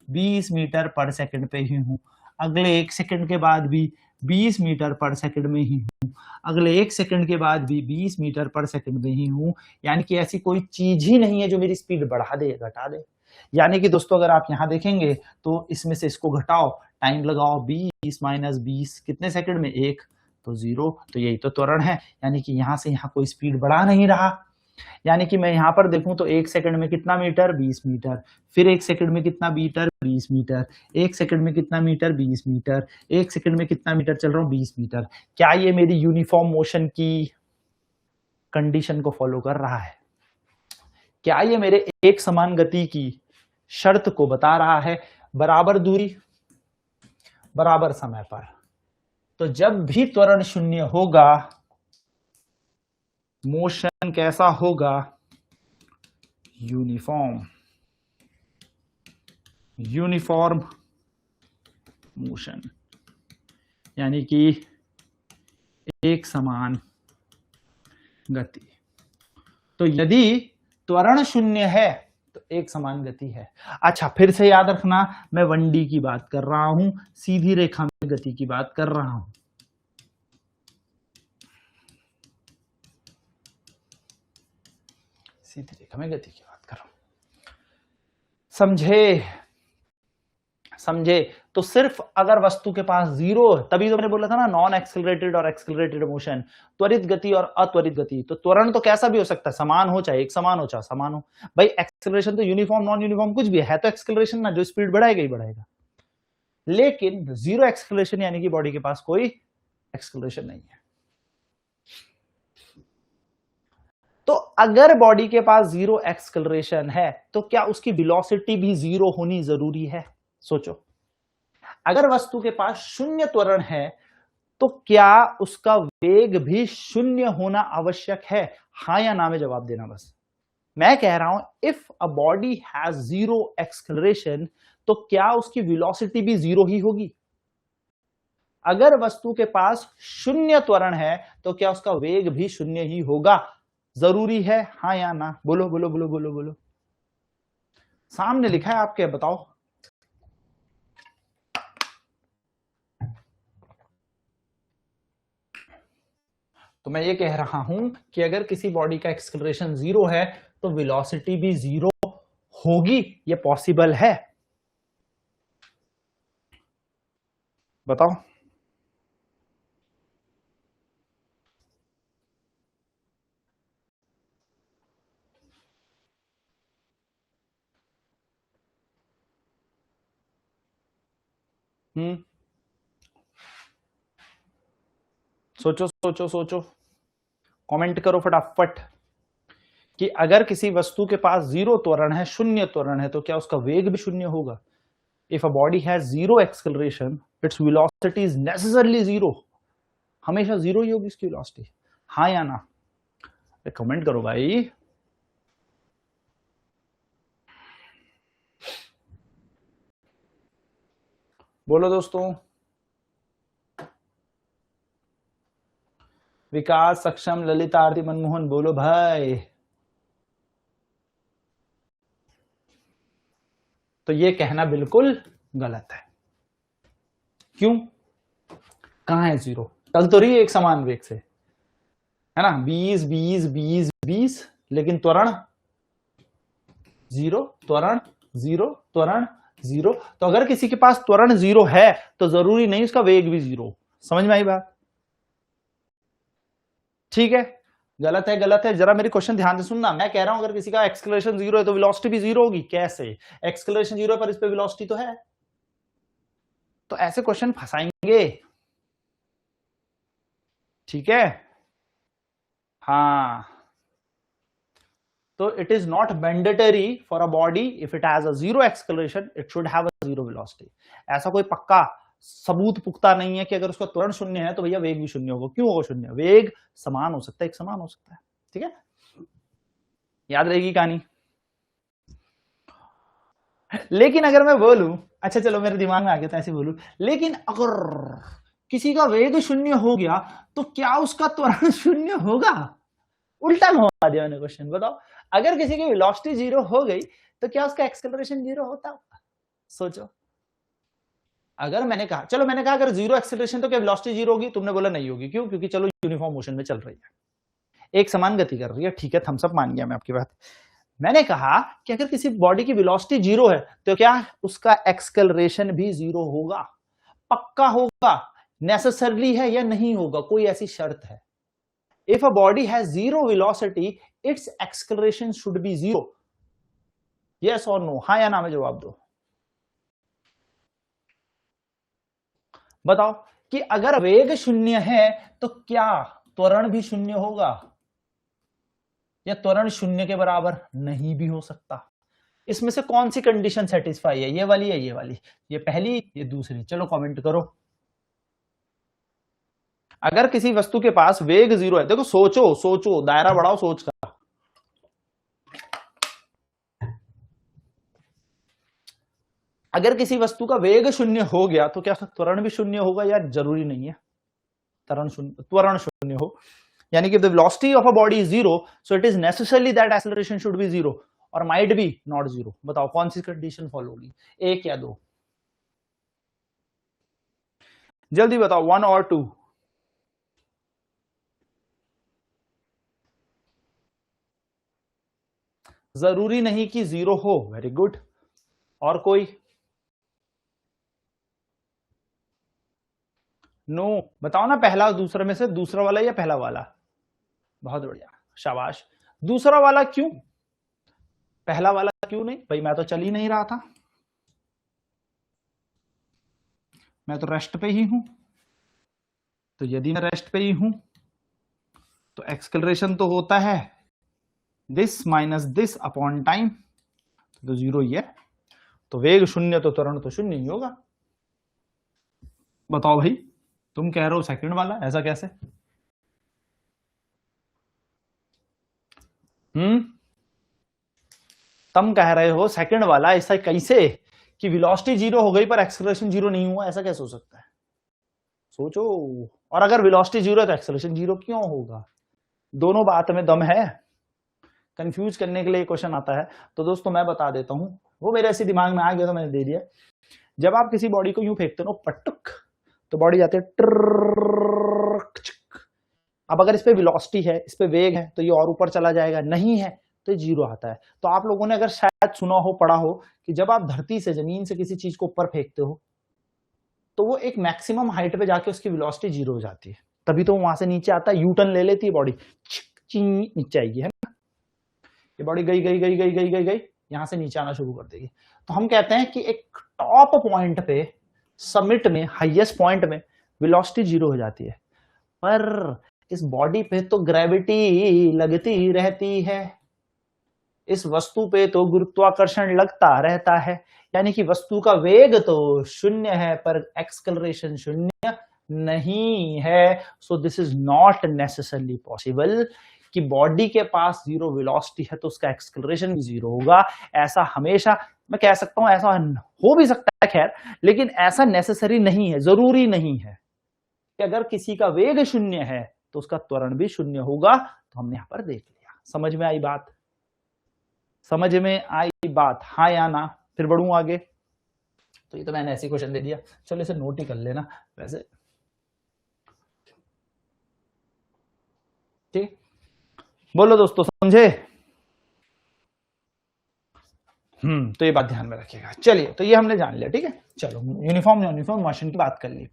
20 मीटर पर सेकंड पे ही हूं, अगले 1 सेकंड के बाद भी 20 मीटर पर सेकंड में ही हूं, अगले 1 सेकंड के बाद भी 20 मीटर पर सेकंड में ही हूं। यानी कि ऐसी कोई चीज ही नहीं है जो मेरी स्पीड बढ़ा दे या घटा दे। यानी कि दोस्तों अगर आप यहां देखेंगे तो इसमें से इसको घटाओ, टाइम लगाओ, 20 माइनस 20 कितने सेकंड में? 1, तो 0। तो यही तो त्वरण है। यानी कि यहां से यहां कोई स्पीड बढ़ा नहीं रहा। यानी कि मैं यहां पर देखूं तो 1 सेकंड में कितना मीटर? 20 मीटर। फिर 1 सेकंड में कितना मीटर? 20 मीटर। 1 सेकंड में कितना मीटर? 20 मीटर। 1 सेकंड में कितना मीटर चल रहा हूं? 20 मीटर। क्या ये मेरी यूनिफॉर्म मोशन की कंडीशन को फॉलो कर रहा है? क्या ये मेरे एक समान गति की शर्त को बता रहा है? बराबर दूरी, बराबर समय पर। तो जब भी त्वरण शून्य होगा, मोशन कैसा होगा? यूनिफॉर्म। यूनिफॉर्म मोशन यानी कि एक समान गति। तो यदि त्वरण शून्य है तो एक समान गति है। अच्छा, फिर से याद रखना, मैं 1D की बात कर रहा हूं, सीधी रेखा में गति की बात कर रहा हूं। सीधी रेखा में गति की बात कर रहा हूं। समझे? समझे? तो सिर्फ अगर वस्तु के पास जीरो, तभी तो मैंने बोला था ना नॉन एक्सेलरेटेड और एक्सेलरेटेड मोशन, त्वरित गति और अत्वरित गति। तो त्वरण तो कैसा भी हो सकता है, समान हो चाहे एक समान हो चाहे समान हो। भाई एक्सेलरेशन तो यूनिफॉर्म नॉन यूनिफॉर्म कुछ भी है तो एक्सेलरेशन ना, जो स्पीड बढ़ाएगा ही बढ़ाएगा। लेकिन जीरो एक्सेलरेशन यानी कि बॉडी के पास कोई एक्सेलरेशन नहीं है। तो अगर बॉडी के पास जीरो एक्सेलरेशन है तो क्या उसकी वेलोसिटी भी जीरो होनी जरूरी है? सोचो, अगर वस्तु के पास शून्य त्वरण है तो क्या उसका वेग भी शून्य होना आवश्यक है? हां या ना में जवाब देना बस। मैं कह रहा हूं if a body has zero acceleration तो क्या उसकी वेलोसिटी भी जीरो ही होगी? अगर वस्तु के पास शून्य त्वरण है तो क्या उसका वेग भी शून्य ही होगा? जरूरी है, हां या ना? बोलो बोलो बोलो बोलो बोलो। सामने लिखा है आपके, बताओ। तो मैं ये कह रहा हूं कि अगर किसी बॉडी का एक्सेलरेशन जीरो है तो वेलोसिटी भी जीरो होगी। ये पॉसिबल है? बताओ। सोचो सोचो सोचो, कमेंट करो फटाफट कि अगर किसी वस्तु के पास जीरो त्वरण है, शून्य त्वरण है, तो क्या उसका वेग भी शून्य होगा? If a body has zero acceleration, its velocity is necessarily zero. हमेशा जीरो ही होगी इसकी वेलोसिटी, हाँ या ना? कमेंट करो भाई। बोलो दोस्तों। विकास, सक्षम, ललिता, आरती, मनमोहन, बोलो भाई। तो ये कहना बिल्कुल गलत है। क्यों? कहां है जीरो? चल तो रही है एक समान वेग से, है ना, 20 20 20 20, लेकिन त्वरण जीरो, त्वरण जीरो, त्वरण जीरो। तो अगर किसी के पास त्वरण जीरो है तो जरूरी नहीं उसका वेग भी जीरो। समझ में आई बात? ठीक है, गलत है, गलत है। जरा मेरी क्वेश्चन ध्यान से सुनना। मैं कह रहा हूं अगर किसी का एक्सेलरेशन जीरो है तो वेलोसिटी भी जीरो होगी। कैसे? एक्सेलरेशन जीरो पर इस पे वेलोसिटी तो है। तो ऐसे क्वेश्चन फंसाएंगे, ठीक है? हाँ, तो it is not mandatory for a body if it has a zero acceleration it should have a zero velocity. ऐसा कोई पक्का सबूत पुख्ता नहीं है कि अगर उसका त्वरण शून्य है तो भैया वेग भी शून्य होगा। क्यों होगा शून्य? वेग समान हो सकता है, एक समान हो सकता है। ठीक है, याद रहेगी कहानी। लेकिन अगर मैं बोलूं, अच्छा चलो मेरे दिमाग में आ गया था ऐसे बोलूं, लेकिन अगर किसी का वेग शून्य हो गया तो क्या उसका त्वरण शून्य होगा? उल्टा घुमा दिया मैंने क्वेश्चन। बताओ, अगर किसी की वेलोसिटी जीरो हो गई तो क्या उसका एक्सेलरेशन जीरो होता? सोचो। अगर मैंने कहा, चलो मैंने कहा अगर जीरो एक्सेलरेशन तो क्या वेलोसिटी जीरो होगी? तुमने बोला नहीं होगी। क्यों? क्योंकि चलो यूनिफॉर्म मोशन में चल रही है, एक समान गति कर रही है। ठीक है, थम्स अप मान गया मैं आपकी बात। मैंने कहा कि अगर किसी बॉडी की वेलोसिटी जीरो है तो क्या उसका एक्सेलरेशन भी जीरो होगा? पक्का होगा? नेसेसरली है या नहीं होगा? कोई ऐसी शर्त है? If a body has zero velocity it's acceleration should be zero. Yes और नो, हाँ या ना में जवाब दो। बताओ कि अगर वेग शून्य है तो क्या त्वरण भी शून्य होगा? या त्वरण शून्य के बराबर नहीं भी हो सकता? इसमें से कौन सी कंडीशन सेटिस्फाई है? ये वाली या ये वाली? ये पहली, ये दूसरी? चलो कमेंट करो। अगर किसी वस्तु के पास वेग जीरो है, देखो सोचो सोचो, दायरा बढ़ाओ सोच का। अगर किसी वस्तु का वेग शून्य हो गया तो क्या त्वरण भी शून्य होगा? या जरूरी नहीं है त्वरण शून्य हो? यानी कि the velocity of a body is zero, so it is necessarily that acceleration should be zero और माइट बी नॉट जीरो। बताओ कौन सी कंडीशन फॉलो होगी, एक या दो? जल्दी बताओ, 1 और 2? जरूरी नहीं कि जीरो हो। Very good. और कोई? नो। बताओ ना, पहला दूसरा में से दूसरा वाला या पहला वाला? बहुत बढ़िया, शाबाश। दूसरा वाला क्यों? पहला वाला क्यों नहीं? भाई मैं तो चल ही नहीं रहा था, मैं तो रेस्ट पे ही हूं। तो यदि मैं रेस्ट पे ही हूं तो एक्सेलरेशन तो होता है this minus this upon time, तो जीरो ही है। तो वेग शून्य तो त्वरण तो शून्य ही होगा। बताओ भाई, तुम कह रहे हो सेकंड वाला, ऐसा कैसे? तुम कह रहे हो सेकंड वाला, ऐसा कैसे कि वेलोसिटी जीरो हो गई पर एक्सेलरेशन जीरो नहीं हुआ? ऐसा कैसे हो सकता है? सोचो। और अगर वेलोसिटी जीरो है तो एक्सेलरेशन जीरो क्यों होगा? दोनों बात में दम है। कंफ्यूज करने के लिए क्वेश्चन आता है। तो दोस्तों मैं बता देता हूं, वो मेरे ऐसे दिमाग में आ गया तो मैंने दे दिया। जब आप किसी बॉडी को यूं फेंकते हो पटक, तो बॉडी जाती है ट्रक। अब अगर इस पे वेलोसिटी है, इस पे वेग है, तो ये और ऊपर चला जाएगा, नहीं है तो जीरो आता है। तो आप लोगों ने अगर शायद सुना हो, पढ़ा हो कि जब आप धरती से, जमीन से किसी चीज को ऊपर फेंकते हो तो वो एक मैक्सिमम हाइट पे जाके उसकी वेलोसिटी जीरो हो जाती है, तभी तो वहां से नीचे आता है, यू टर्न ले लेती है बॉडी, नीचे आएगी, है ना? ये बॉडी गई गई गई गई गई गई गई, यहां से नीचे आना शुरू कर देगी। तो हम कहते हैं कि एक टॉप पॉइंट पे समिट में, हाईएस्ट पॉइंट में वेलोसिटी 0 हो जाती है, पर इस बॉडी पे तो ग्रेविटी लगती रहती है, इस वस्तु पे तो गुरुत्वाकर्षण लगता रहता है, यानी कि वस्तु का वेग तो 0 है पर एक्सेलरेशन 0 नहीं है। So this is not necessarily possible कि बॉडी के पास 0 वेलोसिटी है तो उसका एक्सेलरेशन भी 0 होगा। ऐसा हमेशा, मैं कह सकता हूं ऐसा हो भी सकता है खैर, लेकिन ऐसा नेसेसरी नहीं है, जरूरी नहीं है कि अगर किसी का वेग 0 है तो उसका त्वरण भी 0 होगा। तो हमने यहां पर देख लिया। समझ में आई बात? समझ में आई बात? हाँ या ना? फिर बढ़ूं आगे। तो ये तो मैंने ऐसे क्वेश्चन दे दिया, चलो इसे नोट ही कर लेना वैसे, ठीक। बोलो दोस्तों, समझे? तो ये बात ध्यान में रखिएगा। चलिए, तो ये हमने जान लिया, ठीक है। चलो, यूनिफॉर्म मोशन की बात कर ली।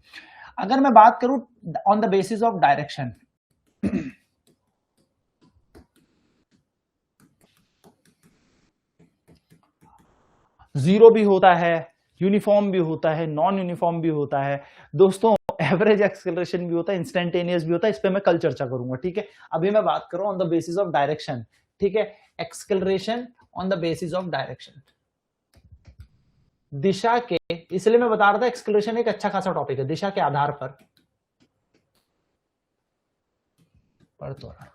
अगर मैं बात करूं on the basis of direction, zero भी होता है, यूनिफॉर्म भी होता है, नॉन यूनिफॉर्म भी होता है दोस्तों, एवरेज एक्सेलरेशन भी होता है, इंस्टेंटेनियस भी होता है। इस पे मैं कल चर्चा करूंगा, ठीक है। अभी मैं बात करूं on the basis of direction, ठीक है। Acceleration on the basis of direction, दिशा के, इसलिए मैं बता रहा था एक्सेलरेशन एक अच्छा खासा टॉपिक है, दिशा के आधार पर त्वरण।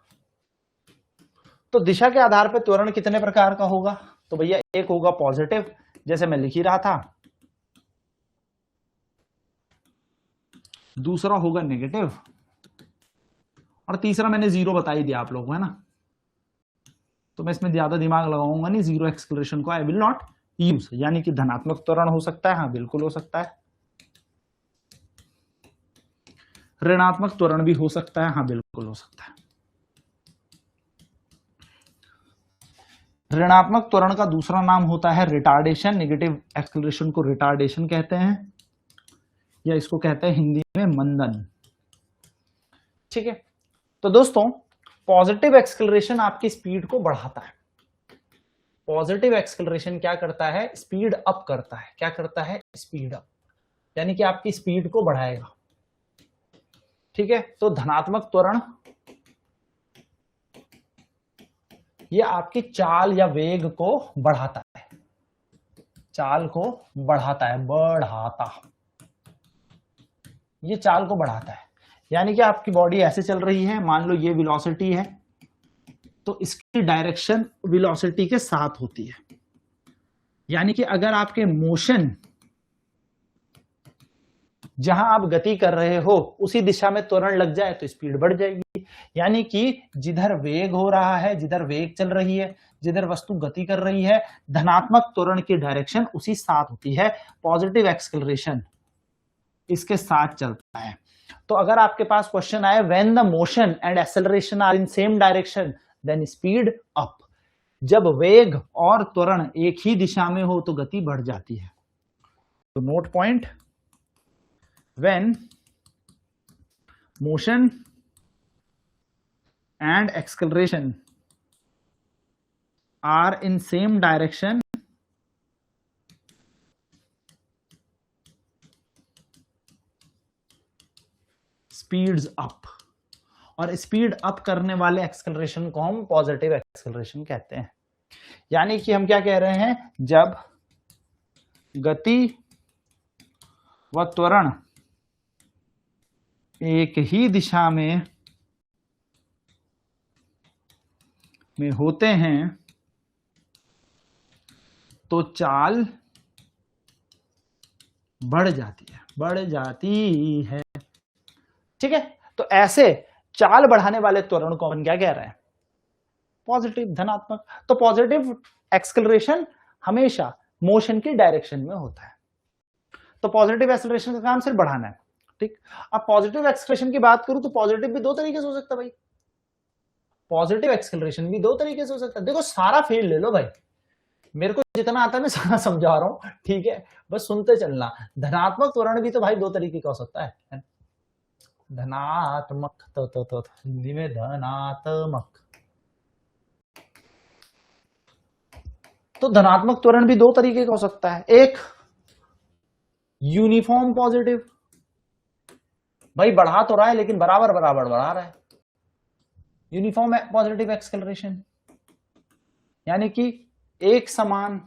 तो दिशा के आधार पर त्वरण कितने प्रकार का होगा? तो भैया एक होगा पॉजिटिव, जैसे मैं लिख ही रहा था, दूसरा होगा नेगेटिव, और तीसरा मैंने 0 बता ही दिया आप लोगों को, है ना। तो मैं इसमें ज्यादा दिमाग लगाऊंगा नहीं, 0 एक्सेलरेशन को आई विल नॉट यूज। यानी कि धनात्मक त्वरण हो सकता है, हाँ बिल्कुल हो सकता है। ऋणात्मक त्वरण भी हो सकता है, हाँ बिल्कुल हो सकता है। ऋणात्मक त्वरण का दूसरा नाम होता है रिटार्डेशन। नेगेटिव एक्सेलरेशन को रिटार्डेशन कहते हैं, या इसको कहते हैं हिंदी में मंदन, ठीक है। तो दोस्तों, पॉजिटिव एक्सेलरेशन आपकी स्पीड को बढ़ाता है। पॉजिटिव एक्सेलरेशन क्या करता है? स्पीड अप करता है। क्या करता है? स्पीड अप, यानी कि आपकी स्पीड को बढ़ाएगा, ठीक है। तो धनात्मक त्वरण ये आपकी चाल या वेग को बढ़ाता है, चाल को बढ़ाता है, बढ़ाता, ये चाल को बढ़ाता है। यानी कि आपकी बॉडी ऐसे चल रही है, मान लो ये वेलोसिटी है, तो इसकी डायरेक्शन वेलोसिटी के साथ होती है। यानी कि अगर आपके मोशन, जहां आप गति कर रहे हो उसी दिशा में त्वरण लग जाए तो स्पीड बढ़ जाएगी। यानी कि जिधर वेग हो रहा है, जिधर वेग चल रही है, जिधर वस्तु गति कर रही है, धनात्मक त्वरण की डायरेक्शन उसी साथ होती है। पॉजिटिव एक्सेलरेशन इसके साथ चलता है। तो अगर आपके पास क्वेश्चन आए when the motion and acceleration are in same direction then speed up, जब वेग और त्वरण एक ही दिशा में हो तो गति बढ़ जाती है। तो note point, when motion and acceleration are in same direction, speeds up, और स्पीड अप करने वाले एक्सेलरेशन को हम पॉजिटिव एक्सेलरेशन कहते हैं। यानी कि हम क्या कह रहे हैं? जब गति व त्वरण एक ही दिशा में होते हैं तो चाल बढ़ जाती है, ठीक है। तो ऐसे चाल बढ़ाने वाले त्वरण को हम क्या कह रहे हैं? पॉजिटिव, धनात्मक। तो पॉजिटिव एक्सेलरेशन हमेशा मोशन की डायरेक्शन में होता है। तो पॉजिटिव एक्सेलरेशन का काम सिर्फ बढ़ाना है, ठीक। अब पॉजिटिव एक्सेलरेशन की बात करूं तो पॉजिटिव भी दो तरीके से हो सकता है भाई। पॉजिटिव एक्सेलरेशन भी दो तरीके से हो सकता है। देखो, सारा फील्ड ले लो भाई, मेरे को जितना आता है मैं सारा समझा रहा हूं, ठीक है, बस सुनते चलना। धनात्मक त्वरण भी तो भाई दो तरीके का हो सकता है। धनात्मक, तो हिंदी में धनात्मक, तो धनात्मक त्वरण भी दो तरीके का हो सकता है। एक यूनिफॉर्म पॉजिटिव, भाई बढ़ा तो रहा है लेकिन बराबर बराबर बढ़ा रहा है, यूनिफॉर्म पॉजिटिव एक्सेलरेशन, यानी कि एक समान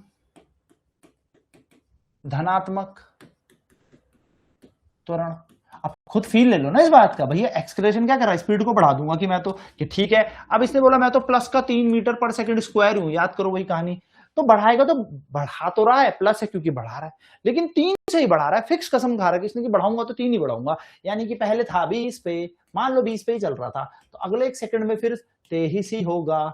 धनात्मक त्वरण। अब खुद फील ले लो ना इस बात का, भैया एक्सेलरेशन क्या कर रहा है, स्पीड को बढ़ा दूंगा कि मैं तो, कि ठीक है। अब इसने बोला मैं तो प्लस का 3 मीटर पर सेकंड स्क्वायर हूं, याद करो वही कहानी, तो बढ़ाएगा तो बढ़ा तो रहा है, प्लस है क्योंकि बढ़ा रहा है, लेकिन 3 से ही बढ़ा रहा है, फिक्स कसम खा रहा है किसने कि बढ़ाऊंगा तो 3 ही बढ़ाऊंगा। यानी कि पहले था 20 पे, मान लो 20 पे ही चल रहा था, तो अगले एक सेकंड में फिर 23 ही होगा,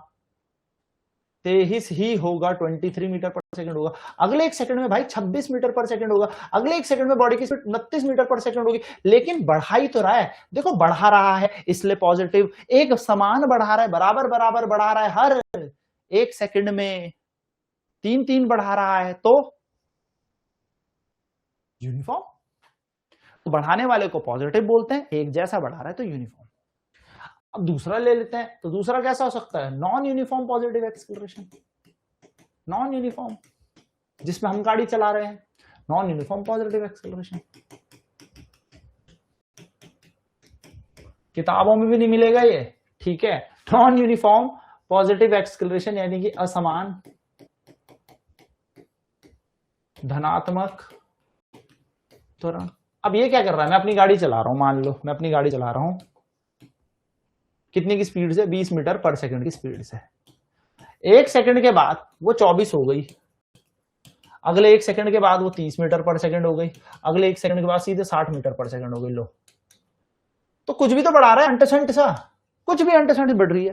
23 ही होगा, 23 मीटर पर सेकंड होगा। अगले एक सेकंड में भाई 26 मीटर पर सेकंड होगा, अगले एक सेकंड में बॉडी की स्पीड 29 मीटर पर सेकंड होगी, लेकिन बढ़ा ही तो रहा है, देखो बढ़ा रहा है इसलिए पॉजिटिव, एक समान बढ़ा रहा है, बराबर बराबर बढ़ा रहा है, हर एक सेकंड में 3 बढ़ा रहा है, तो यूनिफॉर्म। तो बढ़ाने वाले को पॉजिटिव बोलते हैं, एक जैसा बढ़ा रहा है तो यूनिफॉर्म। अब दूसरा ले लेते हैं, तो दूसरा कैसा हो सकता है, non uniform positive acceleration, non uniform, जिसमें हम गाड़ी चला रहे हैं, नॉन यूनिफॉर्म पॉजिटिव एक्सेलरेशन। किताबों में भी नहीं मिलेगा ये, ठीक है, नॉन यूनिफॉर्म पॉजिटिव एक्सेलरेशन यानी कि असमान धनात्मक त्वरण। अब ये क्या कर रहा है, मैं अपनी गाड़ी चला रहा हूं, मान लो मैं अपनी गाड़ी चला रहा हूं, कितनी की स्पीड से, 20 मीटर पर सेकंड की स्पीड से, एक सेकंड के बाद वो 24 हो गई, अगले एक सेकंड के बाद वो 30 मीटर पर सेकंड हो गई, अगले एक सेकंड के बाद सीधे 60 मीटर पर सेकंड हो गई। लो, तो कुछ भी तो बढ़ा रहा है, अंटसेंट सा, कुछ भी अंटसेंट बढ़ रही है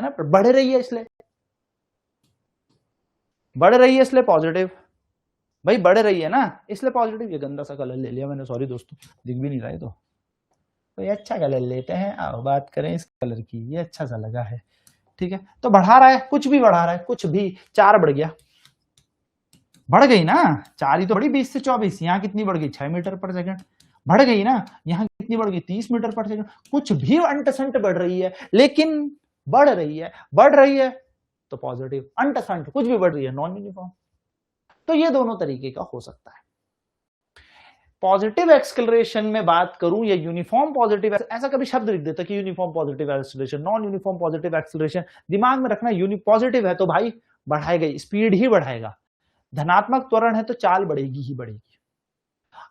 ना, बढ़ रही है इसलिए, बढ़ रही है इसलिए पॉजिटिव, भाई बढ़ रही है ना इसलिए पॉजिटिव। ये गंदा सा कलर ले लिया मैंने, सॉरी दोस्तों, दिख भी नहीं रहा है, तो ये अच्छा कलर लेते हैं, आओ बात करें इस कलर की, ये अच्छा सा लगा है, ठीक है। तो बढ़ा रहा है, कुछ भी बढ़ा रहा है, कुछ भी, 4 बढ़ गया, बढ़ गई ना, 4 ही तो बढ़ी, 20 से 24, यहाँ कितनी बढ़ गई, 6 मीटर पर सेकंड, बढ़ गई ना, यहाँ कितनी बढ़ गई, 30 मीटर पर सेकंड, कुछ भी अंटसेंट बढ़ रही है, लेकिन बढ़ रही है, बढ़ रही है तो पॉजिटिव, अंटसेंट कुछ भी बढ़ रही है नॉन यूनिफॉर्म। तो ये दोनों तरीके का हो सकता है। पॉजिटिव एक्सेलरेशन में बात करूं या यूनिफॉर्म पॉजिटिव, ऐसा कभी शब्द लिख देता कि uniform positive acceleration, non uniform positive acceleration, दिमाग में रखना, पॉजिटिव है तो भाई बढ़ाएगा, स्पीड ही बढ़ाएगा, धनात्मक त्वरण है तो चाल बढ़ेगी ही बढ़ेगी।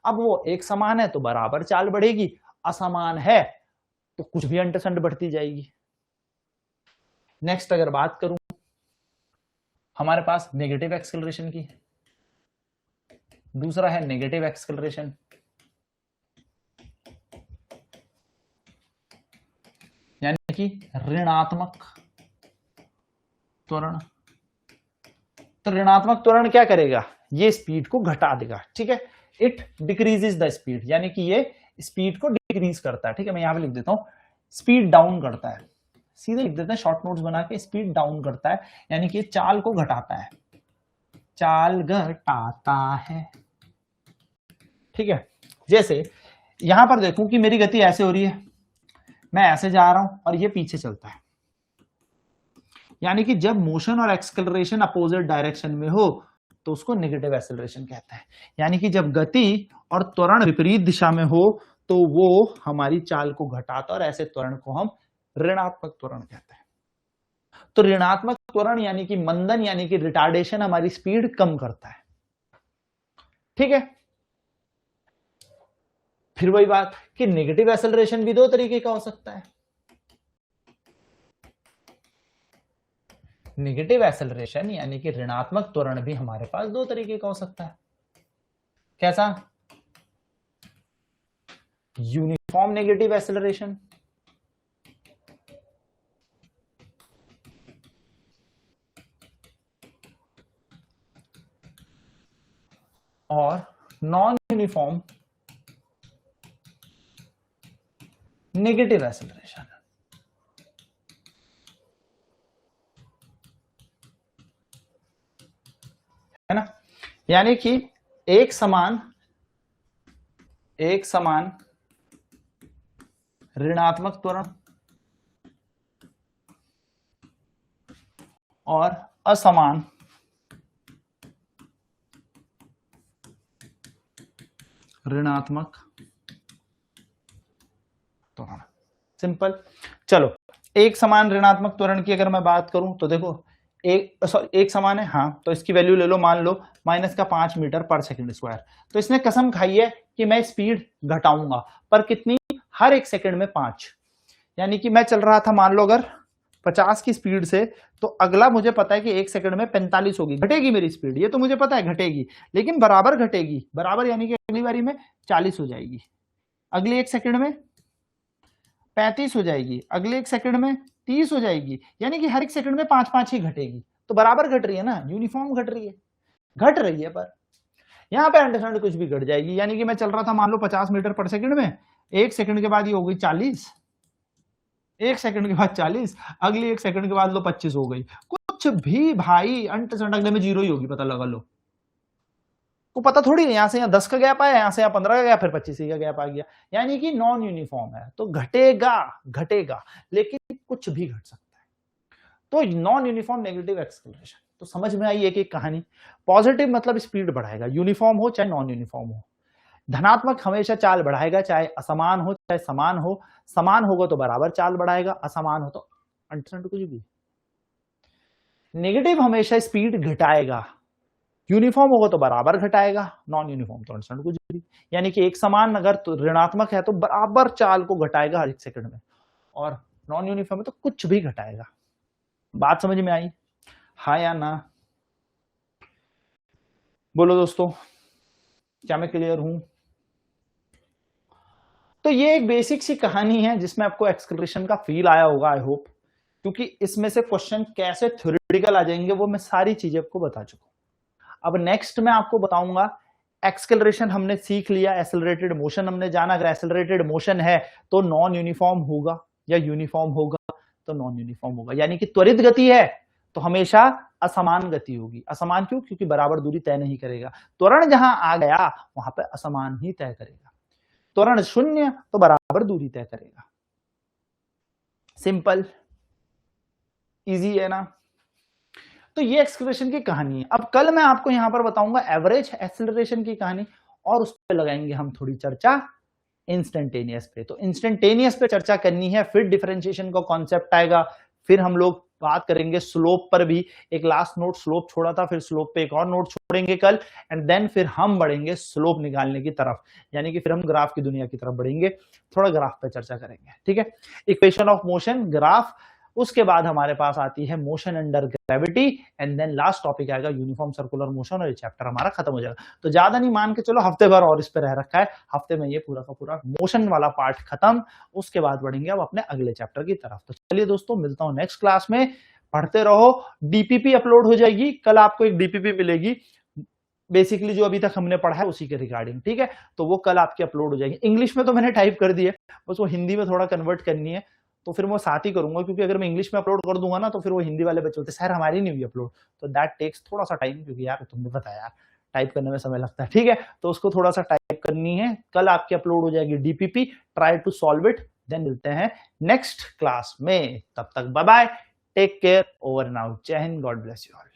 अब वो एक समान है तो बराबर चाल बढ़ेगी, असमान है तो कुछ भी अंटसेंट बढ़ती जाएगी। नेक्स्ट अगर बात करूं हमारे पास नेगेटिव एक्सेलरेशन की, दूसरा है नेगेटिव एक्सेलरेशन, यानी कि ऋणात्मक त्वरण। तो ऋणात्मक त्वरण क्या करेगा, ये स्पीड को घटा देगा, ठीक है, इट डिक्रीजेस द स्पीड, यानी कि ये स्पीड को डिक्रीज करता है, ठीक है। मैं यहां पे लिख देता हूं, स्पीड डाउन करता है, सीधे लिख देते हैं शॉर्ट नोट्स बना के, स्पीड डाउन करता है, यानी कि चाल को घटाता है, चाल घटाता है, ठीक है। जैसे यहां पर देखूं कि मेरी गति ऐसे हो रही है, मैं ऐसे जा रहा हूं और ये पीछे चलता है, यानी कि जब मोशन और एक्सेलरेशन अपोजिट डायरेक्शन में हो तो उसको नेगेटिव एक्सेलरेशन कहते हैं, यानी कि जब गति और त्वरण विपरीत दिशा में हो तो वो हमारी चाल को घटाता है, और ऐसे त्वरण को हम ऋणात्मक त्वरण कहते हैं। तो ऋणात्मक त्वरण यानी कि मंदन, यानी कि रिटार्डेशन, हमारी स्पीड कम करता है, ठीक है। फिर वही बात कि नेगेटिव एक्सेलरेशन भी दो तरीके का हो सकता है, नेगेटिव एक्सेलरेशन यानी कि ऋणात्मक त्वरण भी हमारे पास दो तरीके का हो सकता है। कैसा, यूनिफॉर्म नेगेटिव एक्सेलरेशन, और नॉन यूनिफॉर्म नेगेटिव एक्सेलरेशन, है ना। यानी कि एक समान ऋणात्मक त्वरण और असमान ऋणात्मक त्वरण। सिंपल। चलो, एक समान ऋणात्मक त्वरण की अगर मैं बात करूं तो देखो एक समान है, हाँ, तो इसकी वैल्यू ले लो, मान लो -5 मीटर पर सेकंड स्क्वायर। तो इसने कसम खाई है कि मैं स्पीड घटाऊंगा, पर कितनी? हर एक सेकंड में 5। यानी कि मैं चल रहा था मान लो अगर 50 की स्पीड से, तो अगला मुझे पता है कि एक सेकंड में 45 होगी, घटेगी मेरी स्पीड, ये तो मुझे पता है घटेगी, लेकिन बराबर घटेगी। बराबर यानी कि अगली बारी में 40 हो जाएगी, अगले एक सेकंड में 35 हो जाएगी, अगले एक सेकंड में 30 हो जाएगी, यानी कि हर एक सेकंड में 5-5 ही घटेगी। तो बराबर घट रही है ना, यूनिफॉर्म घट रही है, घट रही है। पर यहां पे अंडरस्टैंड कुछ भी घट जाएगी, यानी कि मैं चल रहा था मान लो 50 मीटर पर सेकंड में, एक सेकंड के बाद ये हो गई 40, एक सेकंड के बाद 40, अगली एक सेकंड के बाद लो 25 हो गई। कुछ भी भाई अंडरस्टैंड अगले में 0 ही होगी, पता लगा लो। को पता थोड़ी है, यहां से यहां 10 का गैप आया, यहां से यहां 15 का गैप, फिर 25 का गैप आ गया, यानी कि नॉन यूनिफॉर्म है। तो घटेगा घटेगा, लेकिन कुछ भी घट सकता है। तो नॉन यूनिफॉर्म नेगेटिव एक्सेलरेशन। तो समझ में आई एक एक कहानी। पॉजिटिव मतलब स्पीड बढ़ाएगा, यूनिफॉर्म हो चाहे नॉन यूनिफॉर्म हो। धनात्मक हमेशा चाल बढ़ाएगा, चाहे असमान हो चाहे समान हो। समान होगा तो बराबर चाल बढ़ाएगा, असमान हो तो अंडरस्टैंड कुछ भी। नेगेटिव हमेशा स्पीड घटाएगा, यूनिफॉर्म होगा तो बराबर घटाएगा, नॉन यूनिफॉर्म तो अंडरस्टैंड कुछ भी। यानी कि एक समान अगर तो ऋणात्मक है तो बराबर चाल को घटाएगा हर एक सेकंड में, और नॉन यूनिफॉर्म है तो कुछ भी घटाएगा। बात समझ में आई? हाँ या ना? बोलो दोस्तों, क्या मैं क्लियर हूं? तो ये एक बेसिक सी कहानी है जिसमें आपको एक्सेलरेशन का फील आया होगा, आई होप, क्योंकि इसमें से क्वेश्चन कैसे थ्योरेटिकल आ जाएंगे वो मैं सारी चीजें आपको बता चुका हूं। अब नेक्स्ट मैं आपको बताऊंगा, एक्सेलरेशन हमने सीख लिया, एक्सेलरेटेड मोशन हमने जाना। अगर एक्सेलरेटेड मोशन है तो नॉन यूनिफॉर्म होगा, या यूनिफॉर्म होगा तो नॉन यूनिफॉर्म होगा। यानी कि त्वरित गति है तो हमेशा असमान गति होगी। असमान क्यों? क्योंकि बराबर दूरी तय नहीं करेगा। त्वरण जहां आ गया वहां पर असमान ही तय करेगा। त्वरण शून्य तो बराबर दूरी तय करेगा। सिंपल, इजी है ना? तो ये एक्सेलरेशन की कहानी है। अब कल मैं आपको यहां पर बताऊंगा एवरेज एक्सेलरेशन की कहानी, और उस पर लगाएंगे हम थोड़ी चर्चा इंस्टेंटेनियस पे। तो इंस्टेंटेनियस पे चर्चा करनी है, फिर डिफरेंशिएशन का कॉन्सेप्ट आएगा, फिर हम लोग बात करेंगे स्लोप पर भी। एक लास्ट नोट स्लोप छोड़ा था, फिर स्लोप पे एक और नोट छोड़ेंगे कल, एंड देन फिर हम बढ़ेंगे स्लोप निकालने की तरफ, यानी कि फिर हम ग्राफ की दुनिया की तरफ बढ़ेंगे। थोड़ा ग्राफ पे चर्चा करेंगे, ठीक है? इक्वेशन ऑफ मोशन, ग्राफ, उसके बाद हमारे पास आती है motion under gravity, and then last topic आएगा यूनिफॉर्म सर्कुलर मोशन, और ये चैप्टर हमारा खत्म हो जाएगा। तो ज्यादा नहीं, मान के चलो हफ्ते भर और इस पे रह रखा है, हफ्ते में ये पूरा का पूरा मोशन वाला पार्ट खत्म। उसके बाद बढ़ेंगे अब अपने अगले चैप्टर की तरफ। तो चलिए दोस्तों, मिलता हूं नेक्स्ट क्लास में, पढ़ते रहो। डीपीपी अपलोड हो जाएगी कल, आपको एक डीपीपी मिलेगी, बेसिकली जो अभी तक हमने पढ़ा है उसी के रिगार्डिंग, ठीक है? तो वो कल आपकी अपलोड हो जाएगी। इंग्लिश में तो मैंने टाइप कर दी है, बस वो हिंदी में थोड़ा कन्वर्ट करनी है, तो फिर मैं साथ ही करूंगा, क्योंकि अगर मैं इंग्लिश में अपलोड कर दूंगा ना तो फिर वो हिंदी वाले बच्चे बोलते सर हमारी नहीं हुई अपलोड, तो दैट टेक्स थोड़ा सा टाइम, क्योंकि यार तुमने पता यार टाइप करने में समय लगता है, ठीक है? तो उसको थोड़ा सा टाइप करनी है, कल आपकी अपलोड हो जाएगी DPP. Try to solve it, then मिलते हैं नेक्स्ट क्लास में। तब तक bye bye, take care, over now, जय हिंद, गॉड ब्लेस यू ऑल।